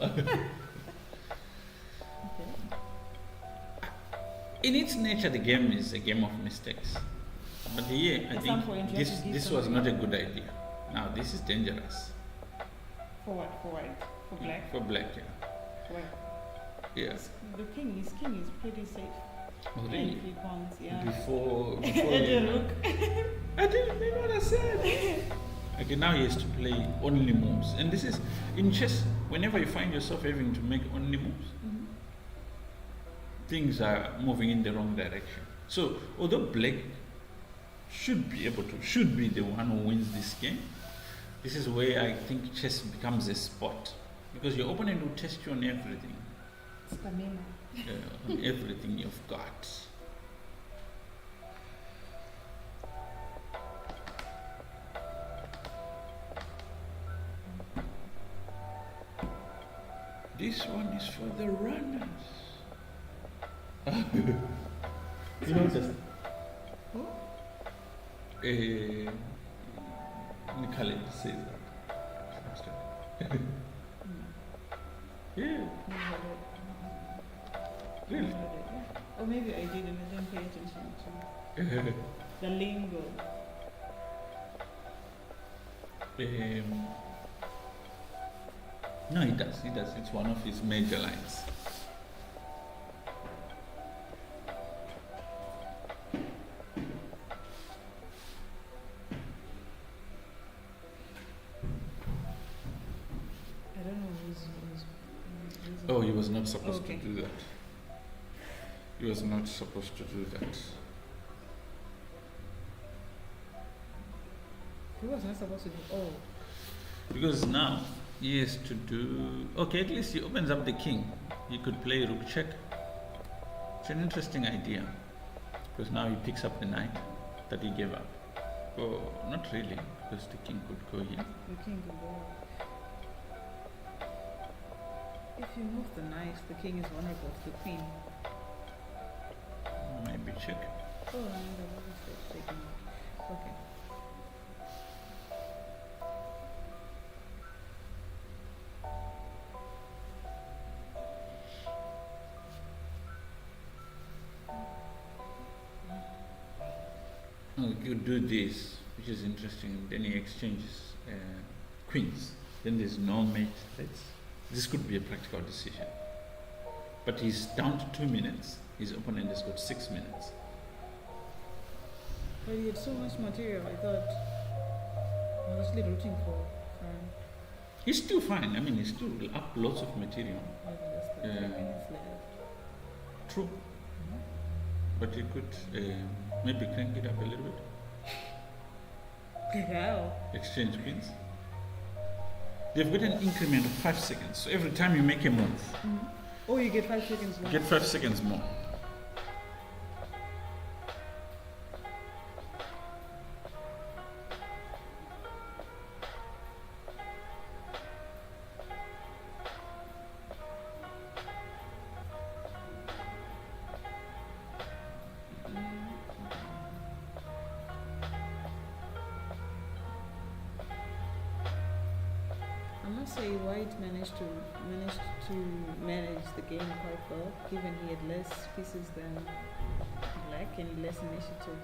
Okay. In its nature, the game is a game of mistakes. But here, I At some point, think you have to give this was something not a up. good idea. Now, this is dangerous. For what? For white? For black? For black, yeah. For white? Yes. The king is pretty safe. Oh, And really? 3 pawns, yeah. Before And the rook. I didn't know what I said. Okay, now he has to play only moves. And this is, in chess, whenever you find yourself having to make only moves, Mhm. things are moving in the wrong direction. So, although black should be the one who wins this game, this is where I think chess becomes a sport. Because your opponent will test you on everything. Stamina. On everything you've got. This one is for the runners. You know just Who? Khaled says that. Yeah, Never heard it. really. Never heard it. Or maybe I did and I didn't pay attention to the lingo. No, he does. It's one of his major lines. I don't know who's Oh, he was not supposed Okay. to do that. He was not supposed to do that. He was not supposed to do. Oh. Because now he has to do. Okay, at least he opens up the king. He could play rook check. It's an interesting idea. Because now he picks up the knight that he gave up. Oh, not really, because the king could go here. The king could go. If you move the knight, the king is vulnerable to the queen. Maybe check. Oh, no, what is it? Taking it. Okay. Oh, you do this, which is interesting. Then he exchanges queens. Then there's no mate. This could be a practical decision. But he's down to 2 minutes. His opponent has got 6 minutes. But he had so much material, I thought I was actually rooting for He's still fine. I mean, he's still up lots of material. less than 3 minutes left. True. But you could maybe crank it up a little bit. How? Exchange queens. They've got an increment of 5 seconds. So every time you make a move, Oh, you get 5 seconds you left. get 5 seconds more. I must say, White managed to manage the game quite well, given he had less pieces than Black and less initiative.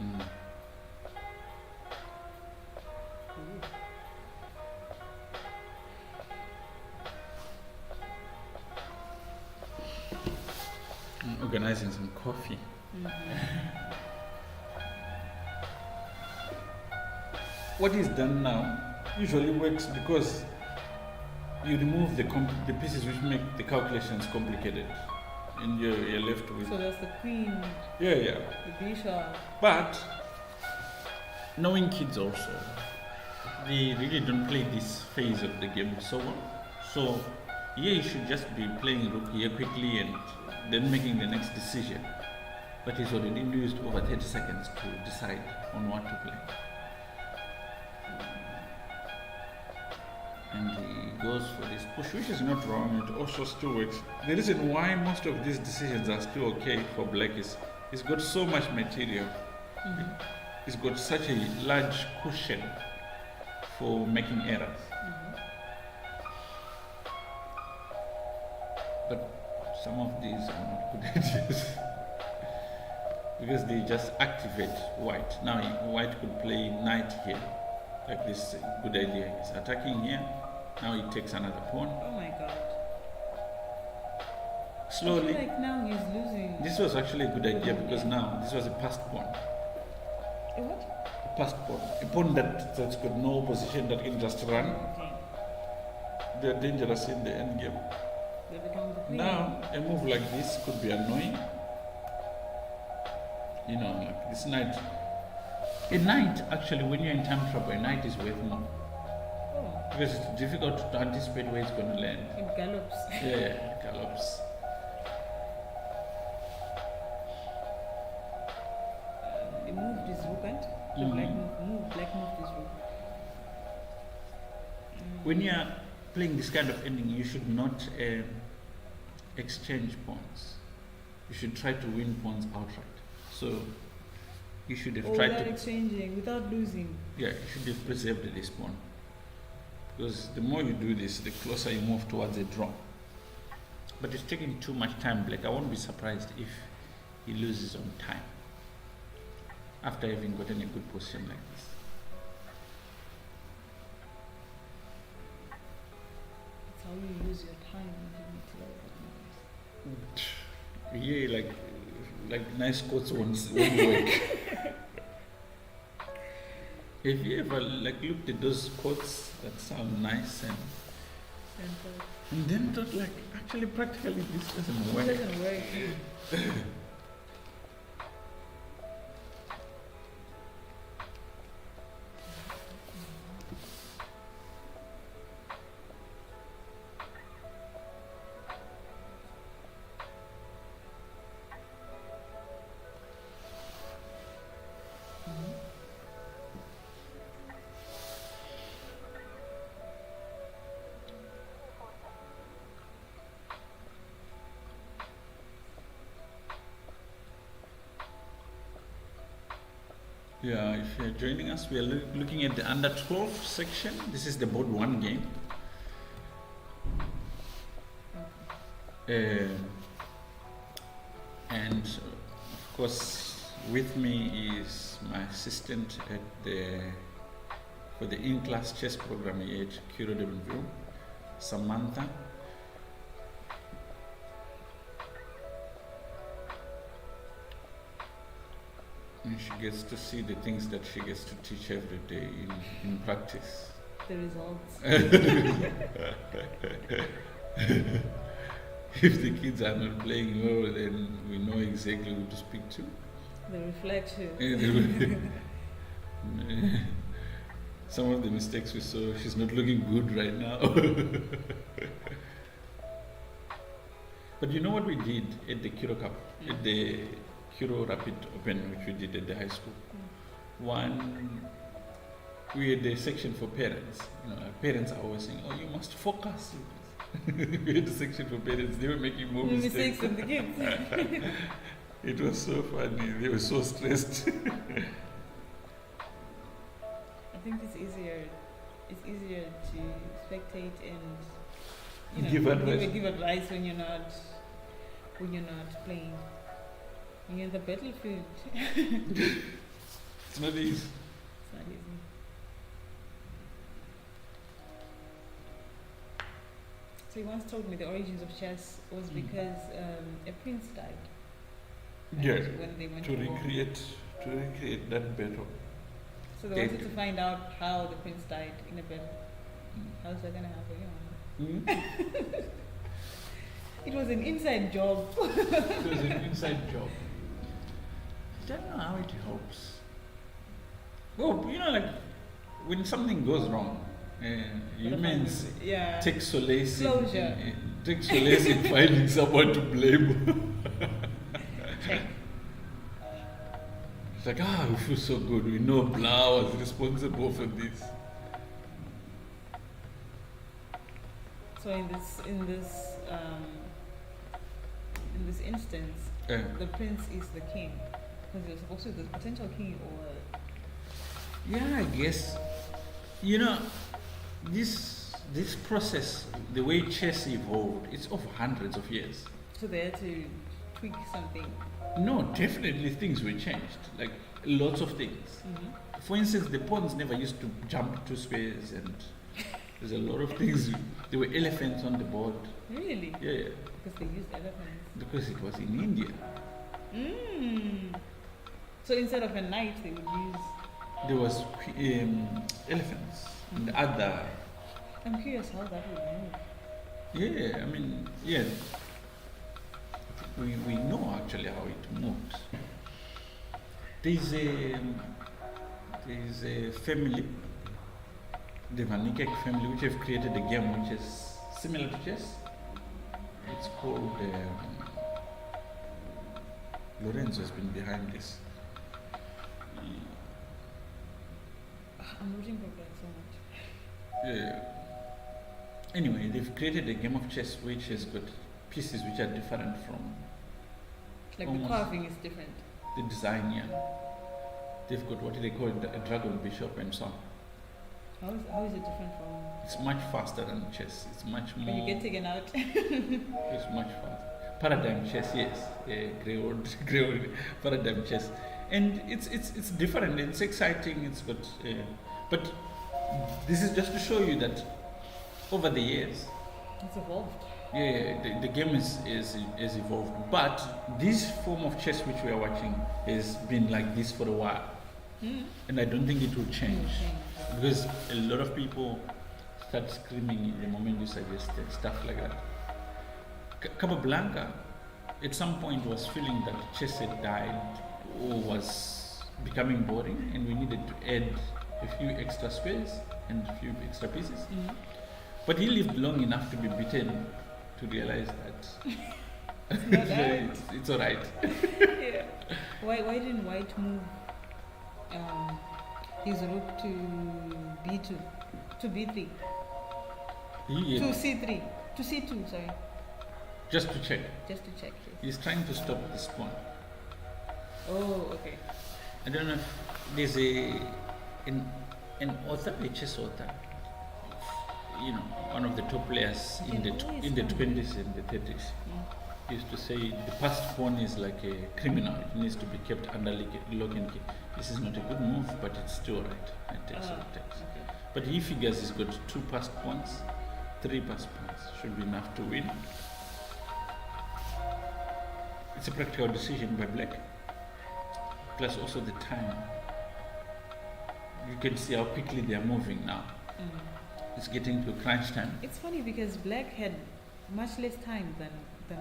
Ooh. I'm organizing some coffee. What is done now usually works because you remove the pieces which make the calculations complicated, and you're left with So there's the queen, yeah. the bishop. But knowing kids also, they really don't play this phase of the game so well. So here you should just be playing rook here quickly and then making the next decision. But he's already used over 30 seconds to decide on what to play. And he goes for this push, which is not wrong, it also still works. The reason why most of these decisions are still okay for Black is he's got so much material. He's got such a large cushion for making errors. But some of these are not good ideas. Because they just activate White. Now White could play knight here. Like this good idea. He's attacking here. Now he takes another pawn. Oh my god. Slowly. I feel like now he's losing. This was actually a good idea because now this was a passed pawn. A what? A passed pawn. A pawn that's got no opposition that can just run. Okay. They're dangerous in the end game. They become the queen. Now a move like this could be annoying. You know, like this knight. A knight, actually, when you're in time trouble, a knight is worth more. Oh, Because it's difficult to anticipate where it's going to land. it gallops. Yeah, it gallops. He moved his rook, and the black moved his rook. When you're playing this kind of ending, you should not exchange pawns. You should try to win pawns outright. So you should have tried without to. exchanging, without losing. Yeah, you should have preserved this pawn. Because the more you do this, the closer you move towards a draw. But it's taking too much time, Black. I won't be surprised if he loses on time. After having gotten a good position like this. That's how you use your time. Yeah, like nice quotes won't work. Have you ever looked at those quotes that sound nice and then thought actually practically this doesn't work? It doesn't work. Yeah, if you're joining us, we are looking at the under 12 section. This is the board 1 game. And of course, with me is my assistant for the in-class chess program here at Curro Cup, Samantha. And she gets to see the things that she gets to teach every day in practice. The results. If the kids are not playing well, then we know exactly who to speak to. The reflection. Some of the mistakes we saw, she's not looking good right now. But you know what we did at the Curro Cup, at the Curro Rapid Open, which we did at the high school? We had a section for parents. Parents are always saying, "Oh, you must focus." We had a section for parents. They were making more mistakes than the kids. It was so funny. They were so stressed. I think it's easier. It's easier to spectate and give advice. Give advice when you're not playing. When you're in the battlefield. It's not easy. It's not easy. So he once told me the origins of chess was because a prince died. Yeah. When they went to recreate that battle. So they wanted to find out how the prince died in a battle. How's that gonna happen? It was an inside job. It was an inside job. I don't know how it helps. Well, like when something goes wrong, humans take solace in finding someone to blame. It's like, we feel so good. We know Blah was responsible for this. So in this instance, the prince is the king, because you're supposed to be the potential king, or yeah, I guess. This process, the way chess evolved, it's over hundreds of years. So they had to tweak something. No, definitely things were changed. Like lots of things. Mm-hmm. For instance, the pawns never used to jump 2 squares, and there's a lot of things. There were elephants on the board. Really? Yeah. Because they used elephants. Because it was in India. So instead of a knight, they would use. There was elephants and other. I'm curious how that would move. Yeah, I mean, yeah. We know actually how it moves. There's a family, the Vanikek family, which have created a game which is similar to chess. It's called Lorenzo has been behind this. I'm rooting for that so much. Yeah. Anyway, they've created a game of chess which has got pieces which are different from. Like the carving is different. The design, yeah. They've got what they call a dragon bishop and so on. How is it different from? It's much faster than chess. It's much more. When you get taken out. It's much faster. Paradigm chess, yes. Grey old paradigm chess, and it's different. It's exciting. It's got, but this is just to show you that over the years, it's evolved. Yeah, the game is evolved. But this form of chess which we are watching has been like this for a while. And I don't think it will change. Because a lot of people start screaming the moment you suggest stuff like that. Capablanca at some point was feeling that chess had died or was becoming boring, and we needed to add a few extra squares and a few extra pieces. But he lived long enough to be beaten to realize that it's all right. Yeah. Why didn't White move his rook to b2, to b3, to c3, to c2? Sorry. Just to check. Just to check. Yes. He's trying to stop this pawn. Oh, okay. I don't know if there's an author, a chess author, one of the top players in the in the 20s and the 30s. Used to say the passed pawn is like a criminal. It needs to be kept under lock and key. This is not a good move, but it's still right. It takes what it takes. Okay. But he figures he's got 2 passed pawns, 3 passed pawns. Should be enough to win. It's a practical decision by Black. Plus also the time. You can see how quickly they are moving now. It's getting to crunch time. It's funny because Black had much less time than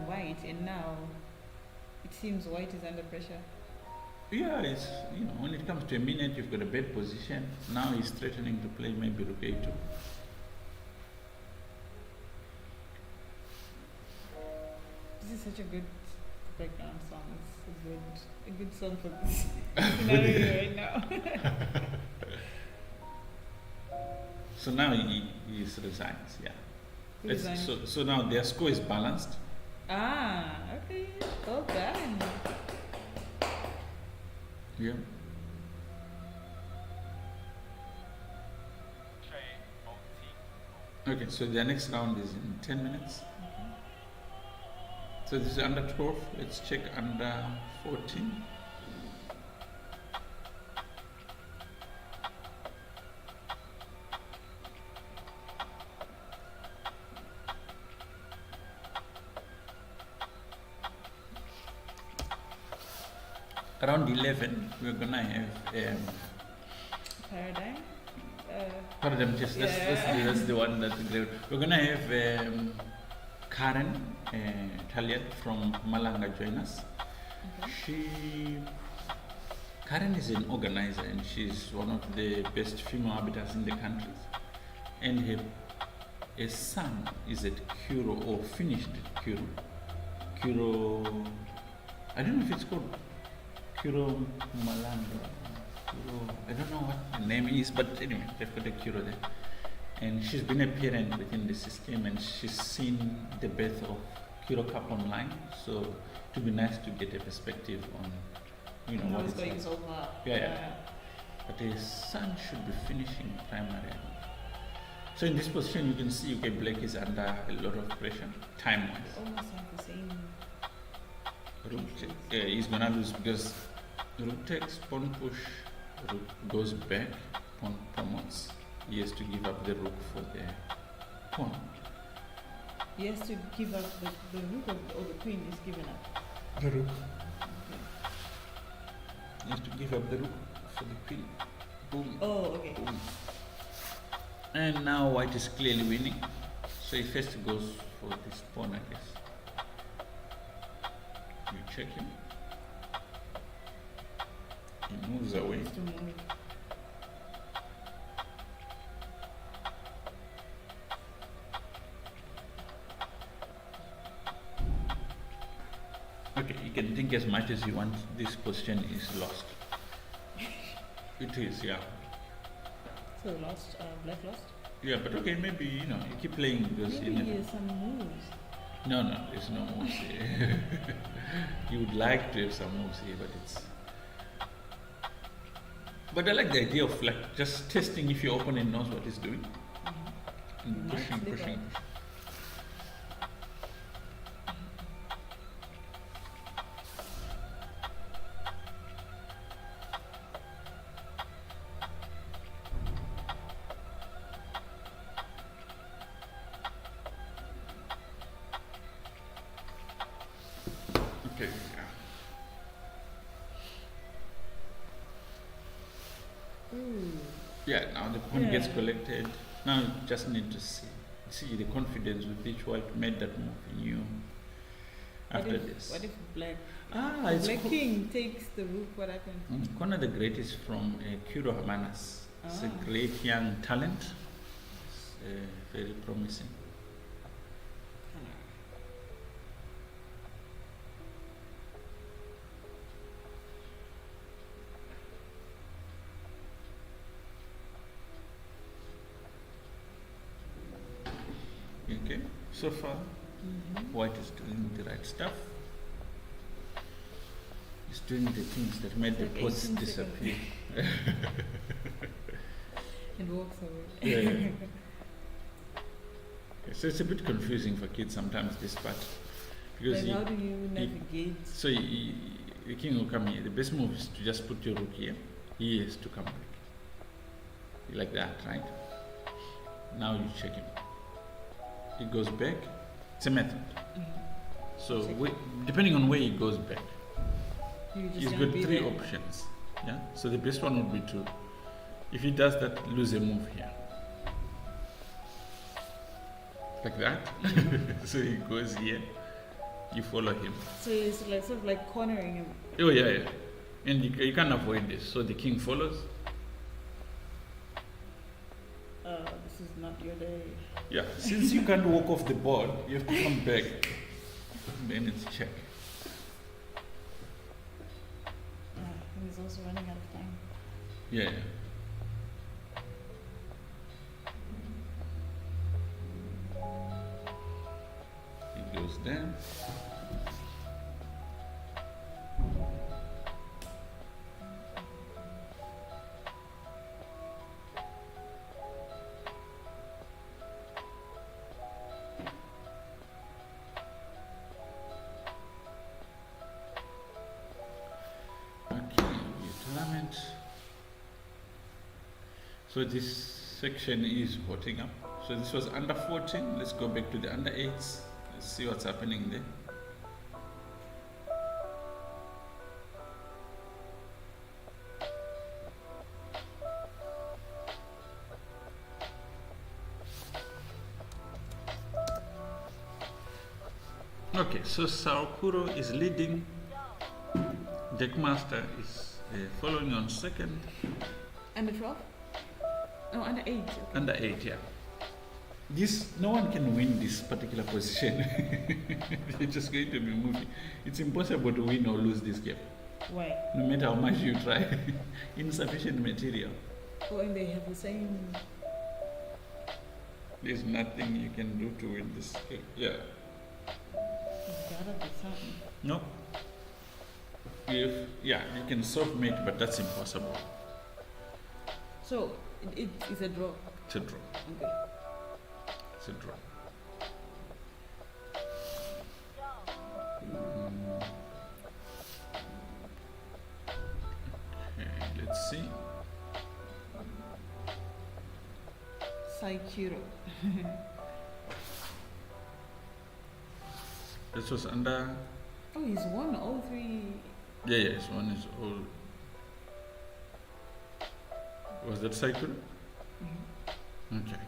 White, and now it seems White is under pressure. Yeah, it's when it comes to a minute, you've got a bad position. Now he's threatening to play maybe Rook A2. This is such a good background song. It's a good song for this scenario right now. So now he resigns. Yeah. Resigns. So now their score is balanced. Okay. Well done. Yeah. Okay, so the next round is in 10 minutes. So this is under 12. Let's check under 14. Around 11, we're gonna have Paradigm. paradigm chess. That's the one that's great. We're gonna have Karen Taliat from Malanga join us. Okay. Karen is an organizer and she's one of the best female arbiters in the country. And her son is at Curro or finished at Curro. Curro, I don't know if it's called Curro Malanga. I don't know what the name is, but anyway, they've got a Curro there. And she's been a parent within the system and she's seen the birth of Curro Cup online. So it would be nice to get a perspective on, what it's going like. so far. Yeah. But his son should be finishing primary. So in this position, you can see UK Black is under a lot of pressure, time-wise. Almost have the same. He's gonna lose because Rook takes, pawn push, Rook goes back, pawn promotes. He has to give up the Rook for the pawn. He has to give up the Rook or the Queen is given up. The Rook. Okay. He has to give up the Rook for the Queen. Boom. Oh, okay. Boom. And now White is clearly winning. So he first goes for this pawn, I guess. You check him. He moves away. Has to move. Okay, you can think as much as you want. This position is lost. It is, yeah. So lost, Black lost? Yeah, but okay, maybe, you keep playing because Maybe you never... there's some moves. No, there's no moves here. You would like to have some moves here, but it's... But I like the idea of like just testing if your opponent knows what he's doing. And pushing. Okay, yeah, now the point gets collected. Now you just need to see the confidence with which White made that move in you after this. What if Black? It's Black King takes the Rook, what happens? Connor the Great is from Curro Hamanas. It's a great young talent. It's very promising. Okay, so far White is doing the right stuff. He's doing the things that made the Like posts 18 disappear. And walks away. Yeah. So it's a bit confusing for kids sometimes, this part. Because Like how do you navigate? so the king will come here. The best move is to just put your rook here. He has to come back. Like that, right? Now you check him. He goes back. It's a method. So depending on where he goes back, he's got three options. Yeah. So the best one would be to, if he does that, lose a move here. Like that. So he goes here. You follow him. So it's like sort of like cornering him. Oh yeah. And you can't avoid this. So the king follows. This is not your day. Yeah. Since you can't walk off the board, you have to come back. Then it's check. And he's also running out of time. Yeah. He goes there. So this section is hotting up. So this was under 14. Let's go back to the under 8s. Let's see what's happening there. Okay, so Curro is leading. Deckmaster is following on second. Under 12? No, under 8. Okay. Under 8, yeah. No one can win this particular position. They're just going to be moving. It's impossible to win or lose this game. Why? No matter how much you try. Insufficient material. Oh, and they have the same. There's nothing you can do to win this game. Yeah. There's gotta be something. No. You can self-mate, but that's impossible. So it's a draw. It's a draw. Okay. It's a draw. Okay, let's see. Curro. This was under. Oh, he's won all 3. Yeah, this one is all. Was that cycle? Mm-hmm. Okay.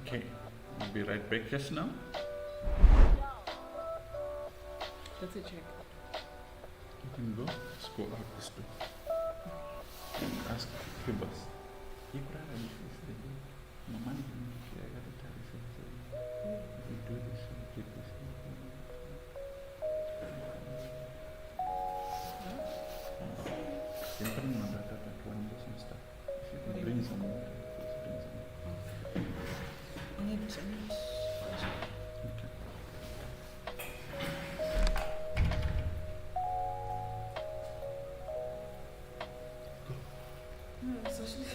Okay, I'll be right back just now. That's a check. You can go. Let's go out this way. And ask Fibas. If we do this, we get this. If you can bring some water, please bring some water. I need. Okay. No, it's actually.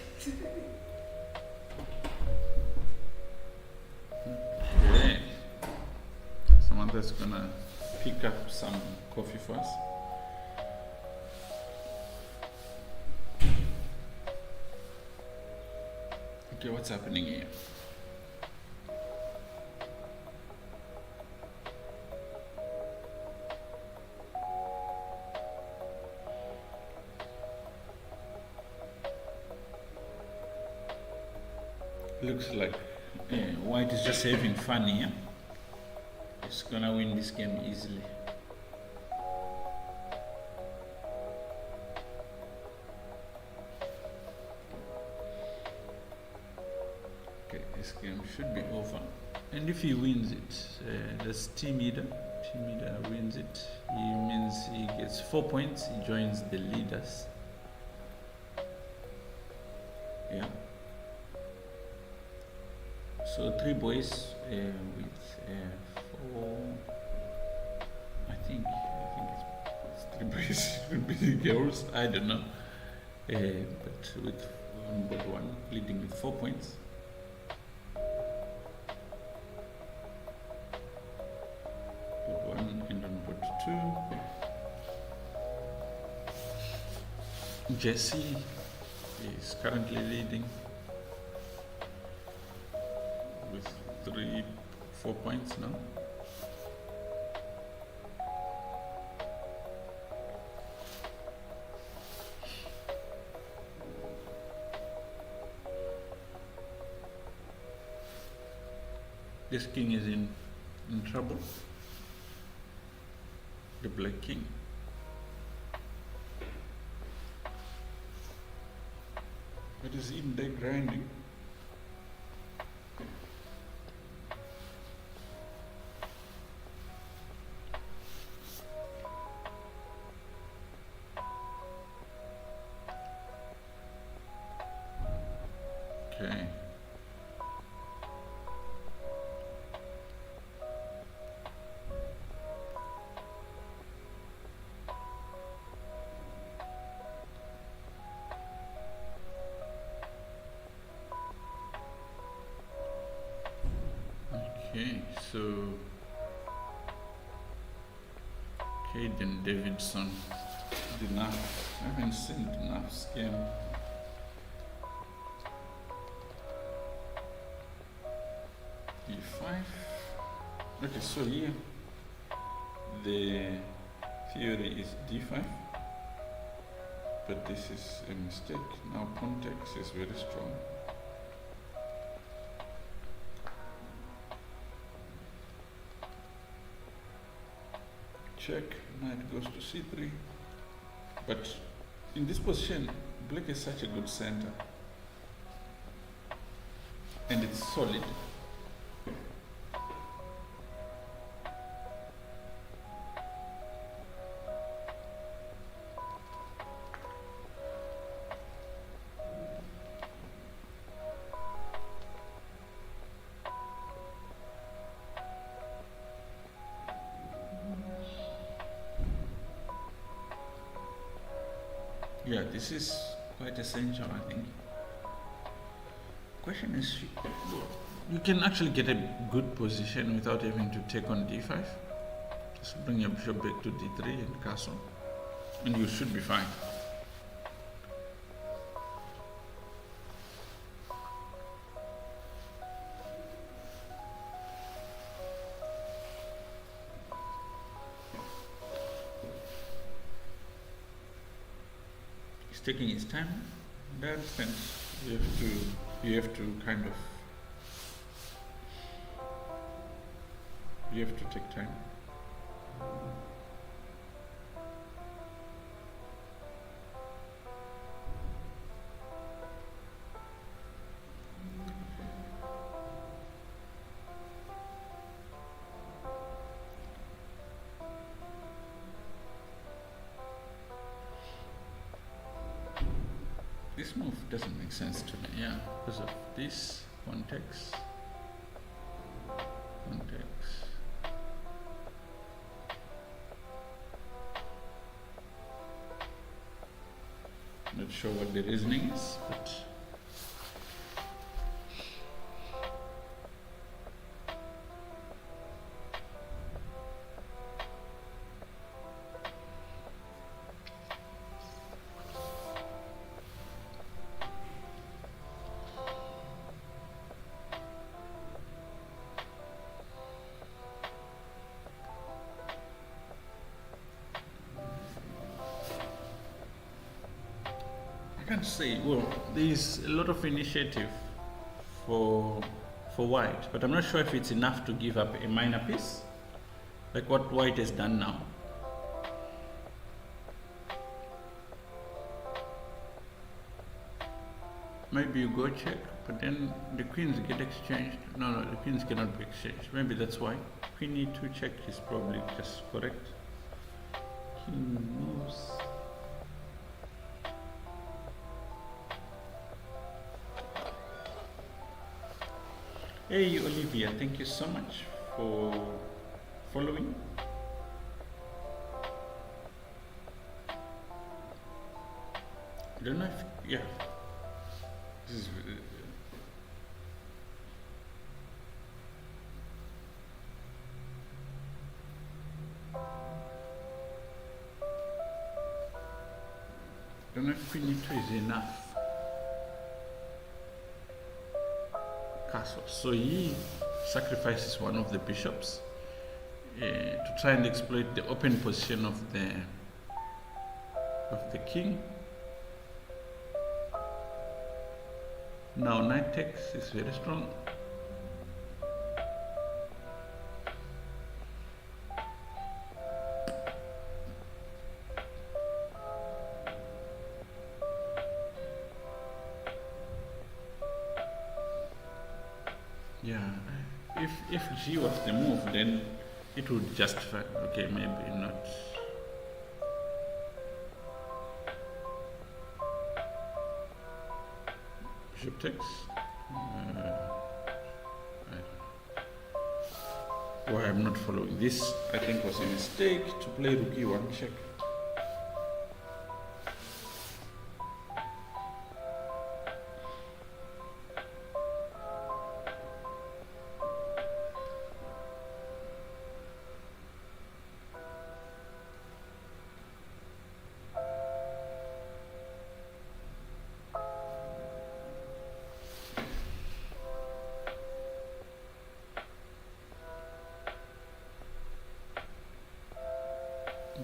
Okay. Samantha's gonna pick up some coffee for us. Okay, what's happening here? Looks like White is just having fun here. He's gonna win this game easily. Okay, this game should be over. And if he wins it, that's team leader. Team leader wins it. He means he gets 4 points. He joins the leaders. So three boys with four. I think it's three boys. It could be girls. I don't know. But with board one leading with 4 points. Board one and on board two. Jesse is currently leading with 4 points now. This king is in trouble. The black king. It is in there grinding. Okay. Okay, so Caden Davidson, Dinaf. I haven't seen Dinaf's game. E5. Okay, so here the theory is D5, but this is a mistake. Now pawn takes is very strong. Check, knight goes to c3, but in this position black is such a good center and it's solid. Yeah, this is quite essential, I think. Question is, you can actually get a good position without having to take on d5. Just bring your bishop back to d3 and castle, and you should be fine. Taking his time. That sense, you have to kind of, you have to take time. This move doesn't make sense to me, yeah, because of this context. Not sure what the reasoning is, but I can't say. Well, there is a lot of initiative for white, but I'm not sure if it's enough to give up a minor piece, like what white has done now. Maybe you go check, but then the queens get exchanged. No, the queens cannot be exchanged. Maybe that's why. Queen e2 check is probably just correct. King moves. Hey Olivia, thank you so much for following. I don't know if, yeah, this is, I don't know if Queen E2 is enough. Castle. So he sacrifices one of the bishops to try and exploit the open position of the king. Now knight takes is very strong. Yeah, if G was the move, then it would justify. Okay, maybe not. Bishop takes. Why I'm not following this? I think was a mistake to play rook e1 check.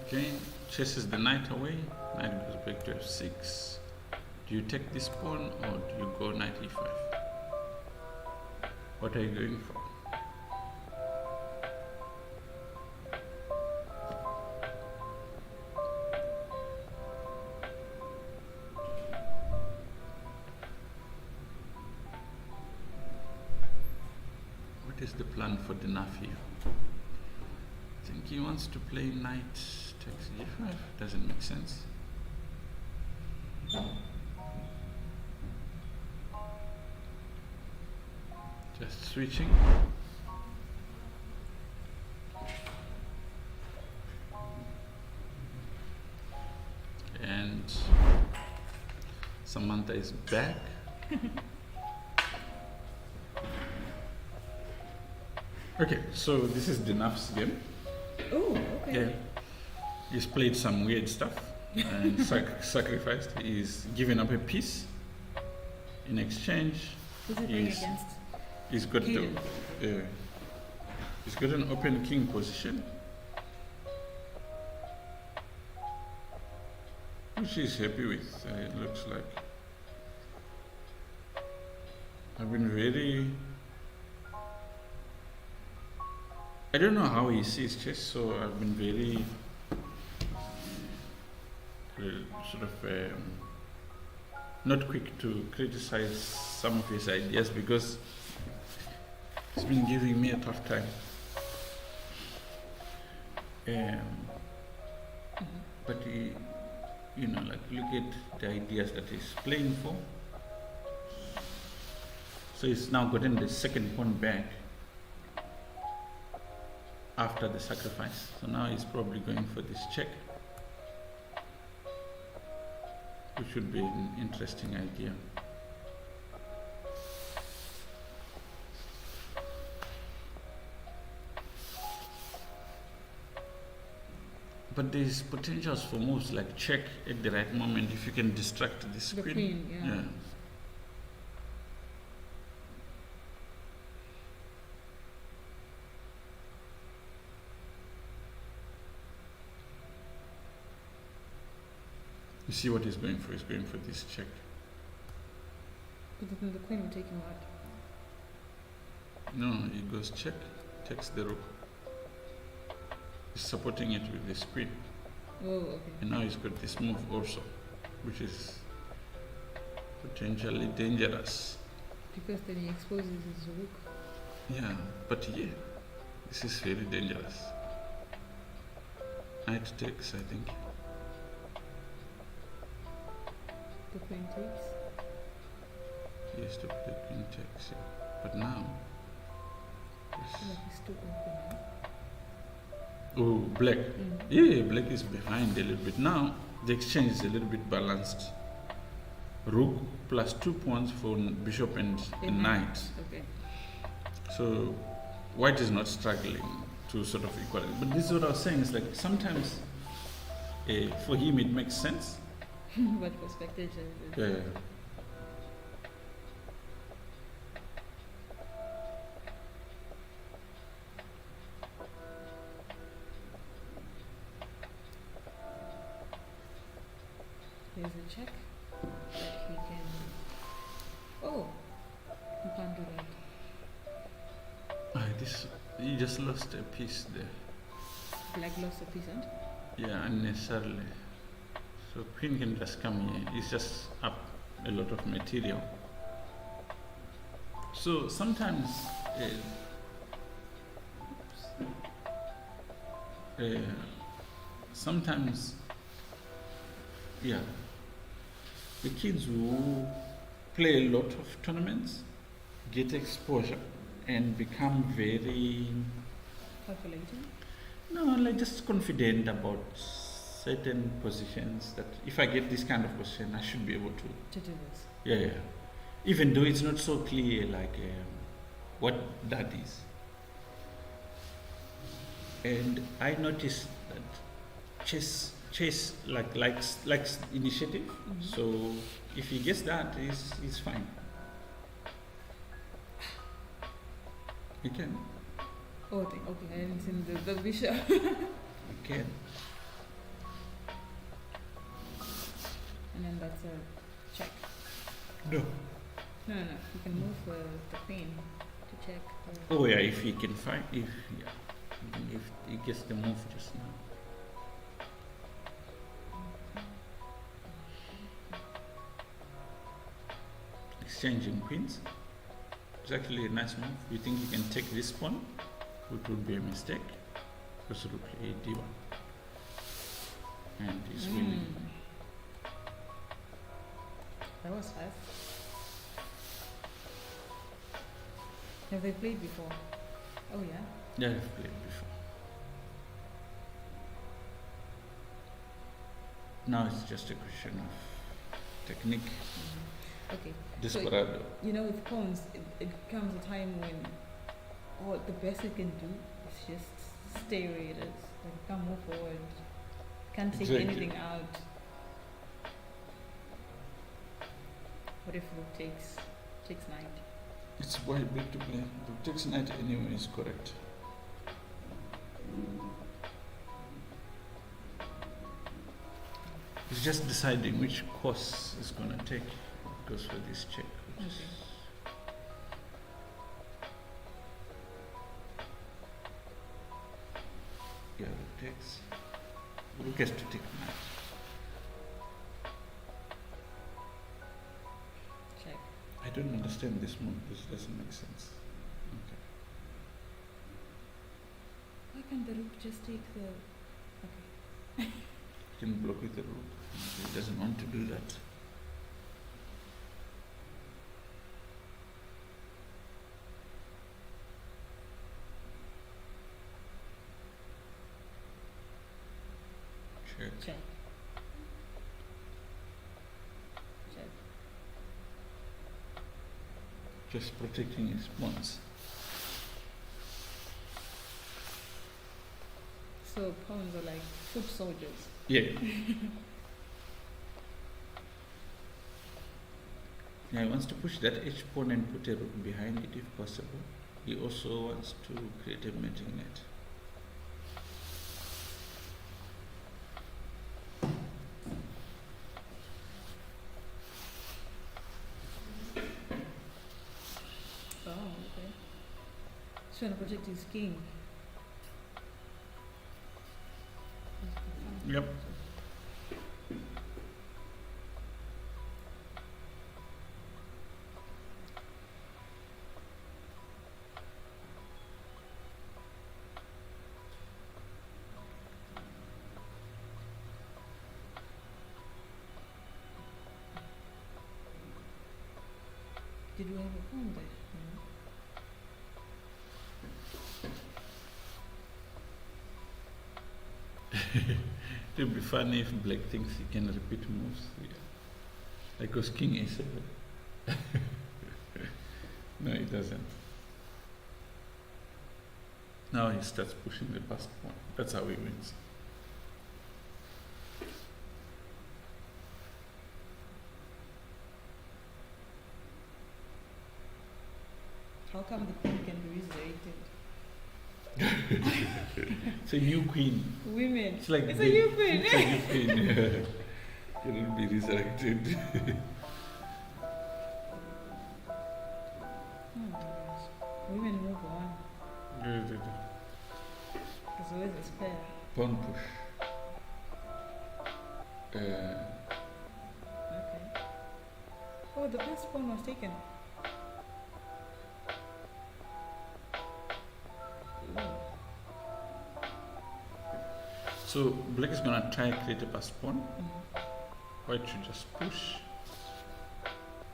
Okay, chases the knight away. Knight goes back to f6. Do you take this pawn or do you go knight e5? What are you going for? What is the plan for the Naf here? I think he wants to play knight takes e5. Doesn't make sense. Just switching. And Samantha is back. Okay, so this is the Naf's game. Oh, okay. Yeah. He's played some weird stuff and sacrificed. He's given up a piece in exchange. Who's it playing against? He's got he's got an open king position, which he's happy with. It looks like. I've been very. I don't know how he sees chess, so I've been very sort of not quick to criticize some of his ideas because he's been giving me a tough time. But he, like look at the ideas that he's playing for. So he's now gotten the second pawn back after the sacrifice. So now he's probably going for this check, which would be an interesting idea. But there's potentials for moves like check at the right moment if you can distract this The queen. queen, yeah. You see what he's going for? He's going for this check. But then the queen will take him out. No, he goes check, takes the rook. He's supporting it with this queen. Oh, okay. And now he's got this move also, which is potentially dangerous. Because then he exposes his rook. Yeah, but yeah, this is very dangerous. Knight takes, I think. The queen takes. He has to play queen takes, yeah. But now, Like it's too open. Oh, black. Mm. Yeah, black is behind a little bit. Now, the exchange is a little bit balanced. Rook plus 2 pawns for bishop and knight. Okay. So, white is not struggling to sort of equal it. But this is what I was saying, is like sometimes for him it makes sense. What perspective is it? Yeah. There's a check that he can. Oh, you can't do that. This he just lost a piece there. Black lost a piece, and Yeah, unnecessarily. So queen can just come here. It's just up a lot of material. So sometimes, sometimes, yeah, the kids who play a lot of tournaments get exposure and become very, calculating. no, like just confident about certain positions, that if I get this kind of position, I should be able to. To do this. Yeah. Even though it's not so clear, like what that is. And I noticed that chess likes initiative. Mhm. So if he gets that, he's fine. He can. Oh, okay. I haven't seen the bishop. He can. And then that's a check. No. No. You can move the queen to check. Oh yeah, if he can find, if he gets the move just now. Exchanging queens. It's actually a nice move. You think you can take this pawn, which would be a mistake, because rook a d1, and he's winning. That was fast. Have they played before? Oh yeah. Yeah, I've played before. Now it's just a question of technique. Okay. Desperado. You know, with pawns, it comes a time when the best you can do is just stay where it is. Like you can't move forward. Can't take Exactly. anything out. What if rook takes knight? It's white big to play. Rook takes knight anyway is correct. It's just deciding which course is gonna take. It goes for this check. Which is yeah, rook takes. Rook has to take knight. Check. I don't understand this move. This doesn't make sense. Okay. Why can't the rook just take the? Okay. You can block with the rook. He doesn't want to do that. Check. Check. Check. Just protecting his pawns. So pawns are like foot soldiers. Yeah. Yeah, he wants to push that H pawn and put a rook behind it if possible. He also wants to create a mating net. Oh, okay. He's trying to protect his king. Yep. Did we have a pawn there? No. It would be funny if Black thinks he can repeat moves. Yeah. Like was King A7. No, he doesn't. Now he starts pushing the past pawn. That's how he wins. How come the queen can be resurrected? It's a new queen. Women. It's like It's a new queen. It's a new queen. Yeah. Can be resurrected. Oh my gosh. Women move on. Good. There's always a spare. Pawn push. Okay. Oh, the first pawn was taken. Ooh. So Black is gonna try and create a passed pawn. Mhm. White should just push.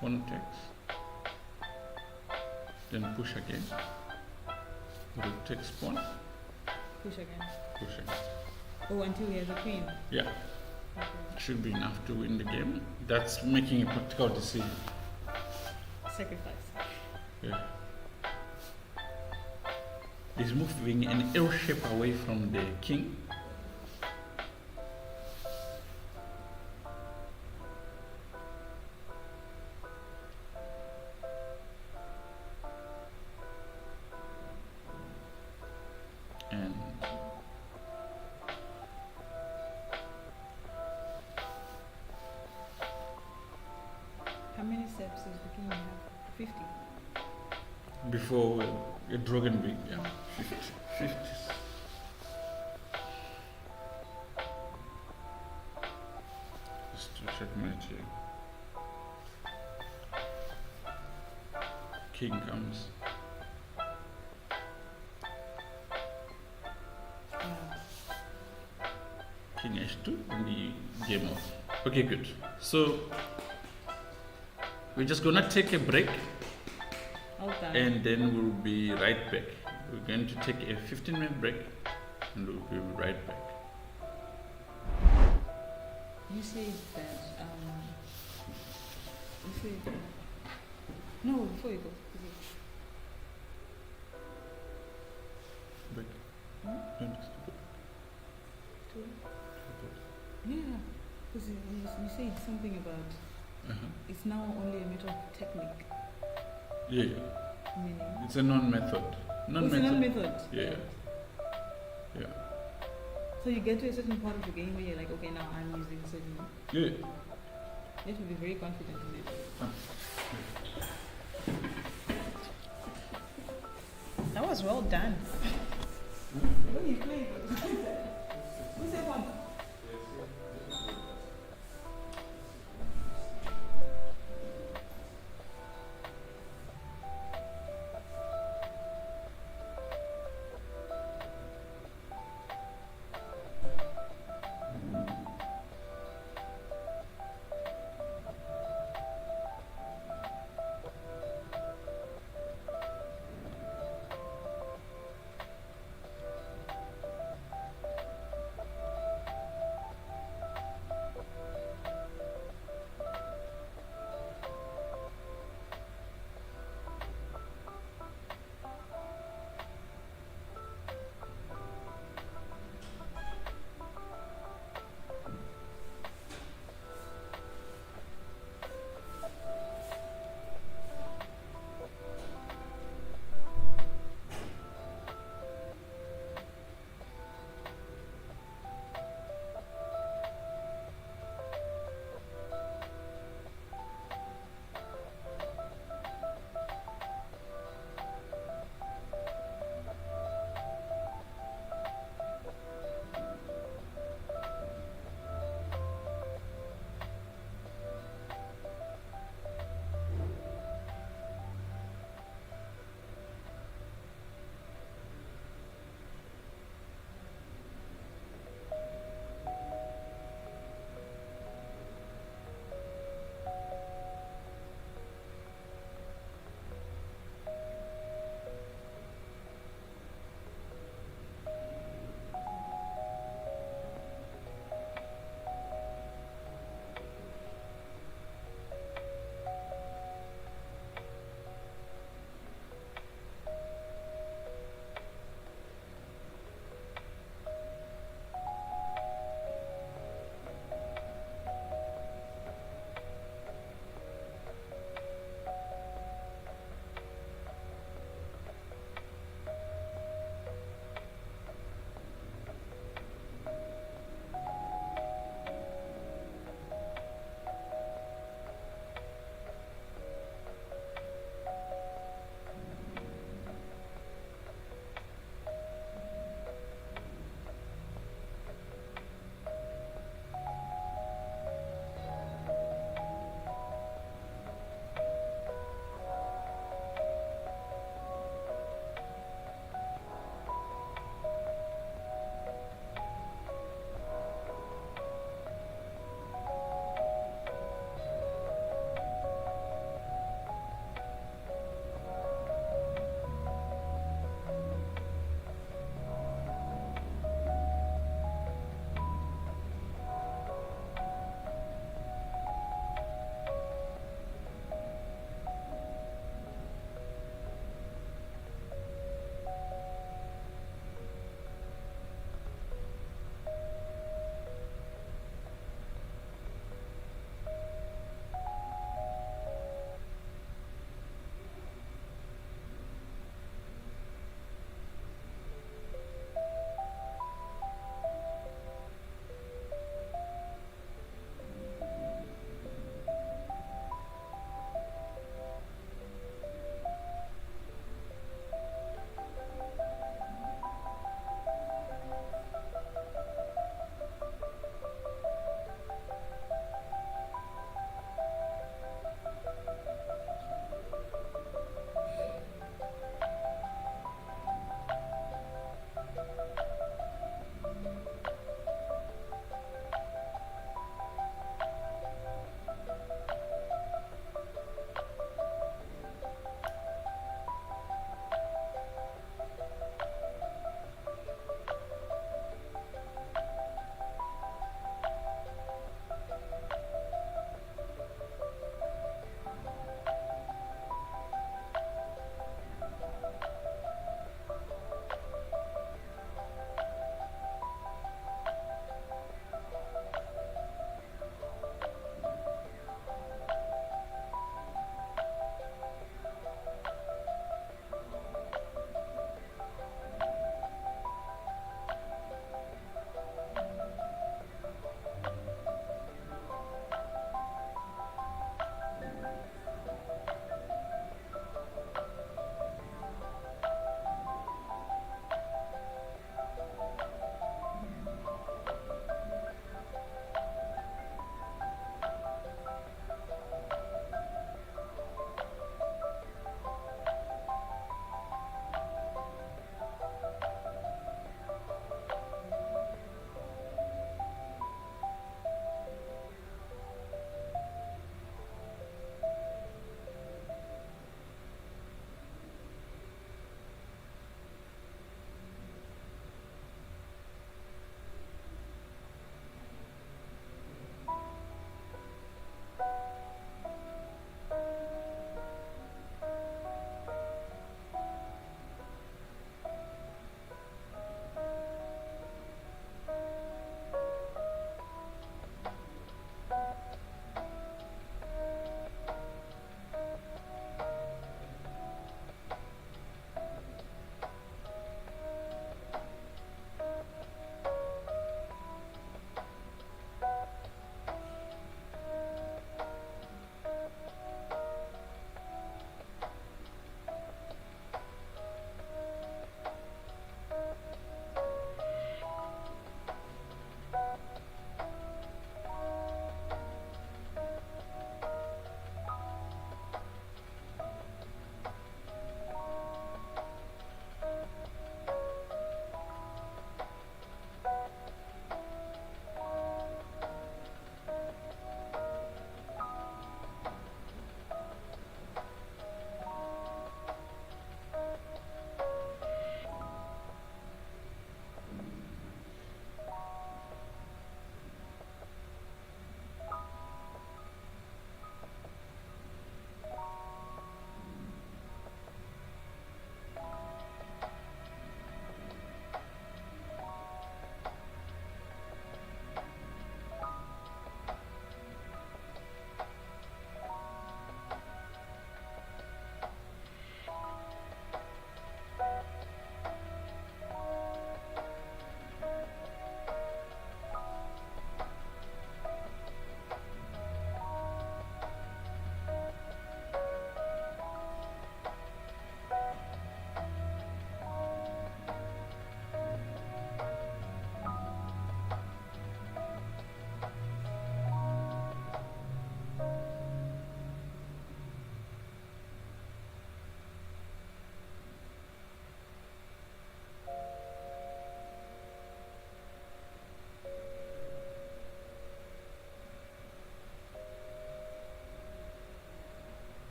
Pawn takes. Then push again. Rook takes pawn. Push again. Push again. Oh, until he has a queen. Yeah, Okay. should be enough to win the game. That's making a practical decision. Sacrifice. Yeah. He's moving an L shape away from the king. And How many steps does the king have? 50. before a dragon big, yeah, 50. 50. Just to checkmate here. King comes. King h2 and the game off. Okay, good. So we're just gonna take a break All done. and then we'll be right back. We're going to take a 15-minute break and we'll be right back. You say that, you say, no, before you go. Break. Hmm? No, next to break. Yeah, because you said something about Uh-huh. it's now only a matter of technique, Yeah, yeah. meaning. It's a non-method. It's a non-method. Yeah. Yeah. So you get to a certain part of the game where you're like, okay, now I'm using certain. Yeah. You have to be very confident in it. That was well done. When you play, who said one?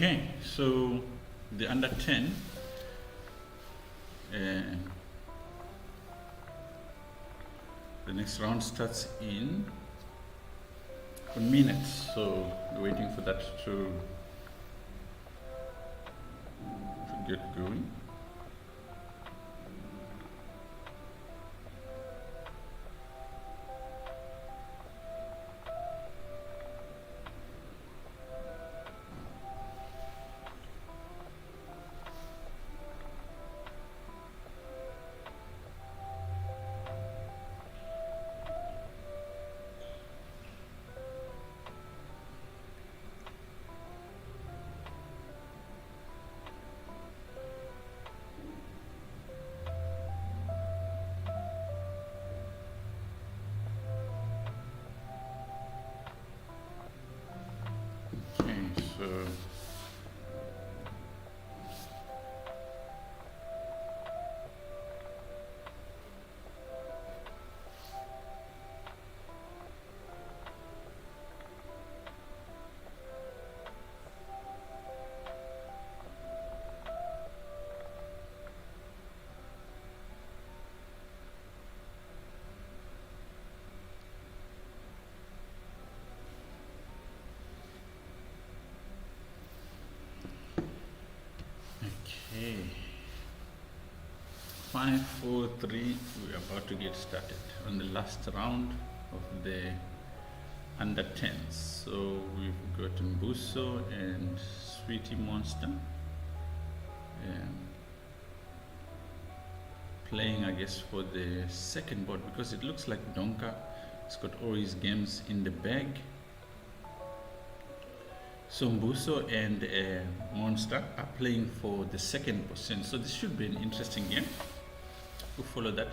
Okay, so the under 10. The next round starts in minutes, so we're waiting for that to get going. Okay, so okay, 5, 4, 3. We're about to get started on the last round of the under 10s. So we've got Mbuso and Sweetie Monster playing, I guess, for the second board, because it looks like Donka has got all his games in the bag. So Mbuso and Monster are playing for the second position. So this should be an interesting game. We'll follow that.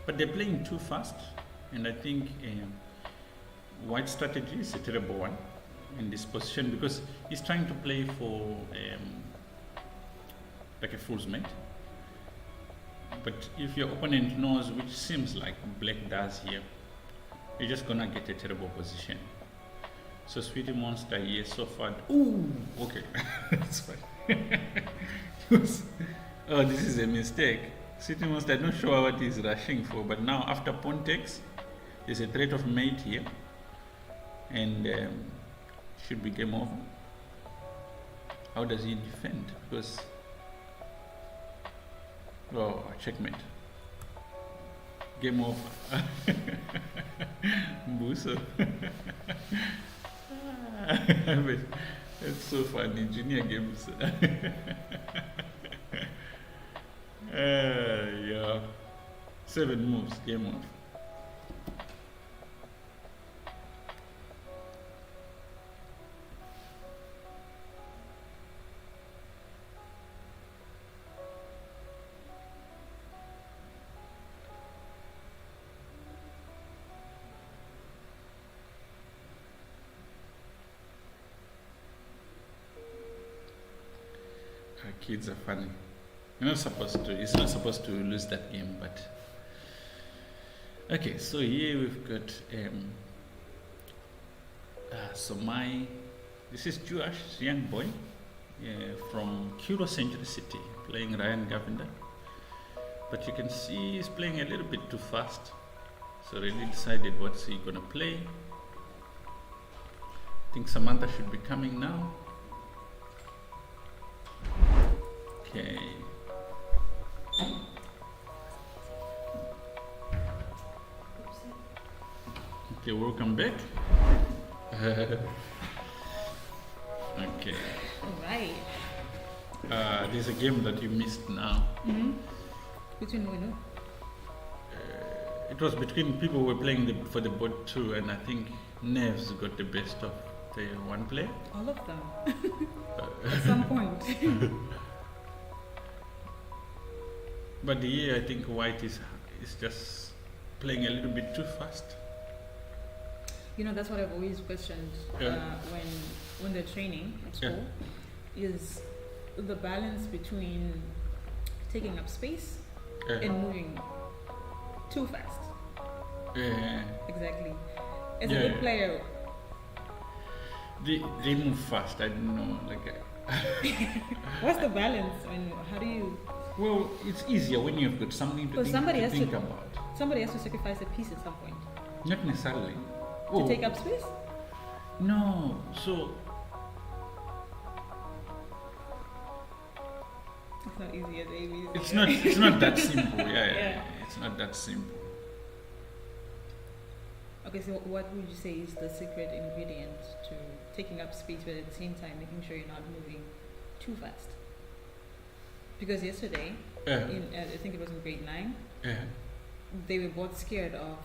But they're playing too fast, and I think White's strategy is a terrible one in this position, because he's trying to play for like a fool's mate. But if your opponent knows, which seems like Black does here, you're just gonna get a terrible position. So Sweetie Monster here so far. Ooh, okay, that's fine. Oh, this is a mistake. Sweetie Monster, I'm not sure what he's rushing for, but now after pawn takes, there's a threat of mate here, and should be game over. How does he defend? Because checkmate. Game over. Mbuso. That's so funny. Junior games. Yeah. 7 moves. Game off. Kids are funny. It's not supposed to lose that game, but okay. So here we've got this is Jewish young boy from Curro City, playing Ryan Govender. But you can see he's playing a little bit too fast. So really decided what's he gonna play. I think Samantha should be coming now. Okay. Okay, welcome back. Okay. Alright. There's a game that you missed now. Mm-hmm. Between who? It was between people who were playing for the board 2, and I think Nevs got the best of the one player. All of them. At some point. But here I think White is just playing a little bit too fast. That's what I've always questioned when they're training at school, is the balance between taking up space and moving too fast. Exactly. As a good player, they move fast. I don't know, like What's the balance? I mean, how do you? Well, it's easier when you've got something to Because think, somebody to has think to- about. Somebody has to sacrifice a piece at some point Not necessarily. to take up space. No, so It's not easy as ABC. it's not that simple. Yeah, Yeah. it's not that simple. Okay, so what would you say is the secret ingredient to taking up space, but at the same time making sure you're not moving too fast? Because yesterday, Yeah, I think it was in grade 9, yeah. they were both scared of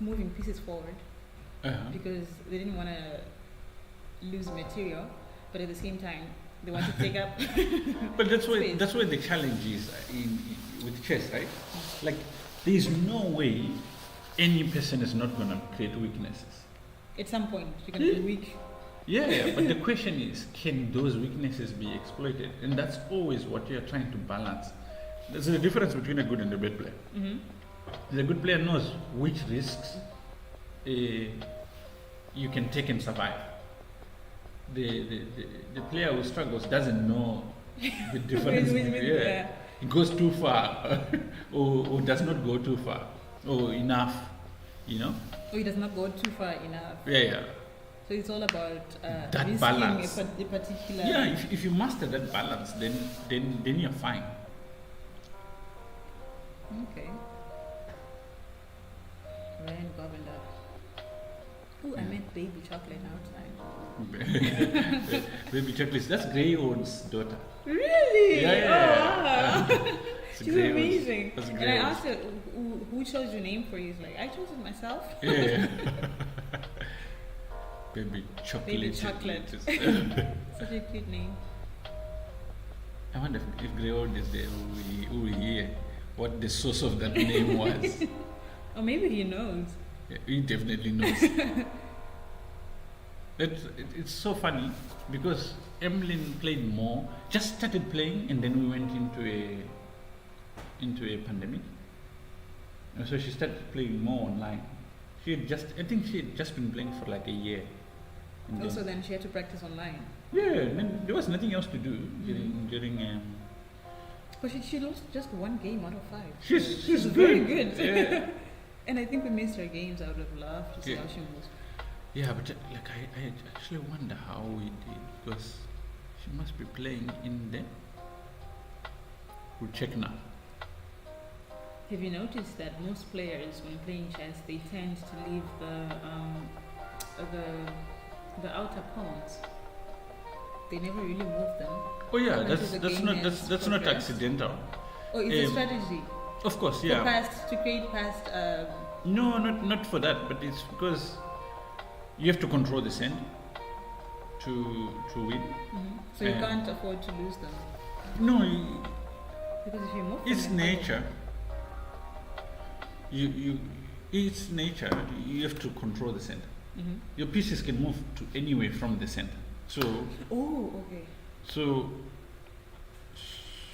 moving pieces forward because they didn't want to lose material, but at the same time they want to take up. But that's why space. that's where the challenge is with chess, right? Like, there is no way any person is not gonna create weaknesses. At some point, you're going to be weak. Yeah, but the question is, can those weaknesses be exploited? And that's always what you're trying to balance. There's a difference between a good and a bad player. Mm-hmm. The good player knows which risks you can take and survive. The player who struggles doesn't know the difference. Yeah. He goes too far or does not go too far or enough, you know? Or he does not go too far enough. Yeah. So it's all about That risking balance. a particular. Yeah, if you master that balance, then you're fine. Okay. Ryan Govender. Oh, I Yeah. meant baby chocolate outside. Baby checklist. That's Grey Old's daughter. Really? Yeah. Oh, wow. It's She's Grey Old's- amazing. That's And Grey I Old's. asked her, who chose your name for you? He's like, I chose it myself. Yeah. Baby chocolate. Baby chocolate. Such a cute name. I wonder if Grey Old is there, who will hear what the source of that name was. Or maybe he knows. Yeah, he definitely knows. It's so funny because Emmeline played more, just started playing, and then we went into a pandemic. And so she started playing more online. I think she had just been playing for like a year. And Also, then she had to practice online. there was nothing else to do during. But she lost just one game out of 5. She's very good. good. Yeah. And I think we missed her games out of love to see Yeah. how she moves. Yeah, but like I actually wonder how we did because she must be playing in there. We'll check now. Have you noticed that most players, when playing chess, they tend to leave the outer pawns? They never really move them. Oh yeah, Until that's the that's game not has that's not progressed. accidental. Oh, it's a Um, strategy Of course, for yeah. to create past. No, not for that, but it's because you have to control the sand to win. So you Um, can't afford to lose them No, because if you move, it's them, then- nature. It's nature. You have to control the center. Mhm. Your pieces can move to anywhere from the center. So Okay. So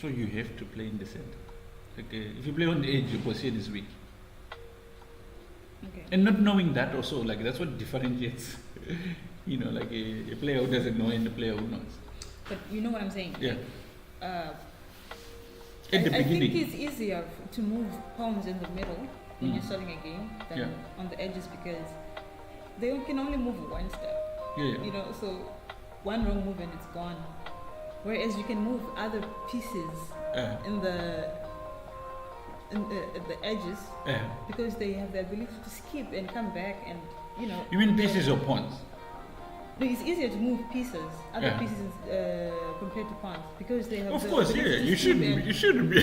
you have to play in the center. Okay, if you play on the edge, your position is weak. Okay. And not knowing that also, like that's what differentiates, like a player who doesn't know and a player who knows. But you know what I'm saying? Yeah. I, At the I think beginning. it's easier to move pawns in the middle when you're starting a game than Yeah. on the edges because they can only move one step. Yeah. So one wrong move and it's gone. Whereas you can move other pieces in the at the edges because they have the ability to skip and come back and You mean pieces or pawns? No, it's easier to move pieces, other Yeah. pieces compared to pawns because they have. Of the course, ability yeah. to You skip shouldn't. and- You shouldn't be.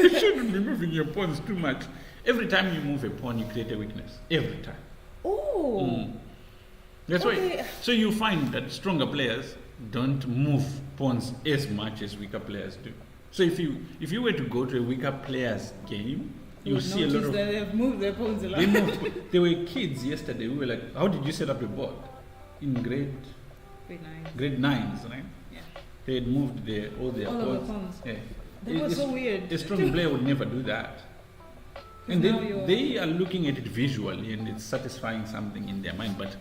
You shouldn't be moving your pawns too much. Every time you move a pawn, you create a weakness. Every time. Oh. Mm. That's why. Okay. So you find that stronger players don't move pawns as much as weaker players do. So if you were to go to a weaker player's game, you would see a lot notice of. that they've moved their pawns a lot. They moved. There were kids yesterday who were like, "How did you set up a board?" In Very nice. grade 9s, right? Yeah. They had moved all their All of the pawns. pawns. Yeah. That was so weird. A strong player would never do that. And now they are looking at it visually and it's satisfying something in their mind, but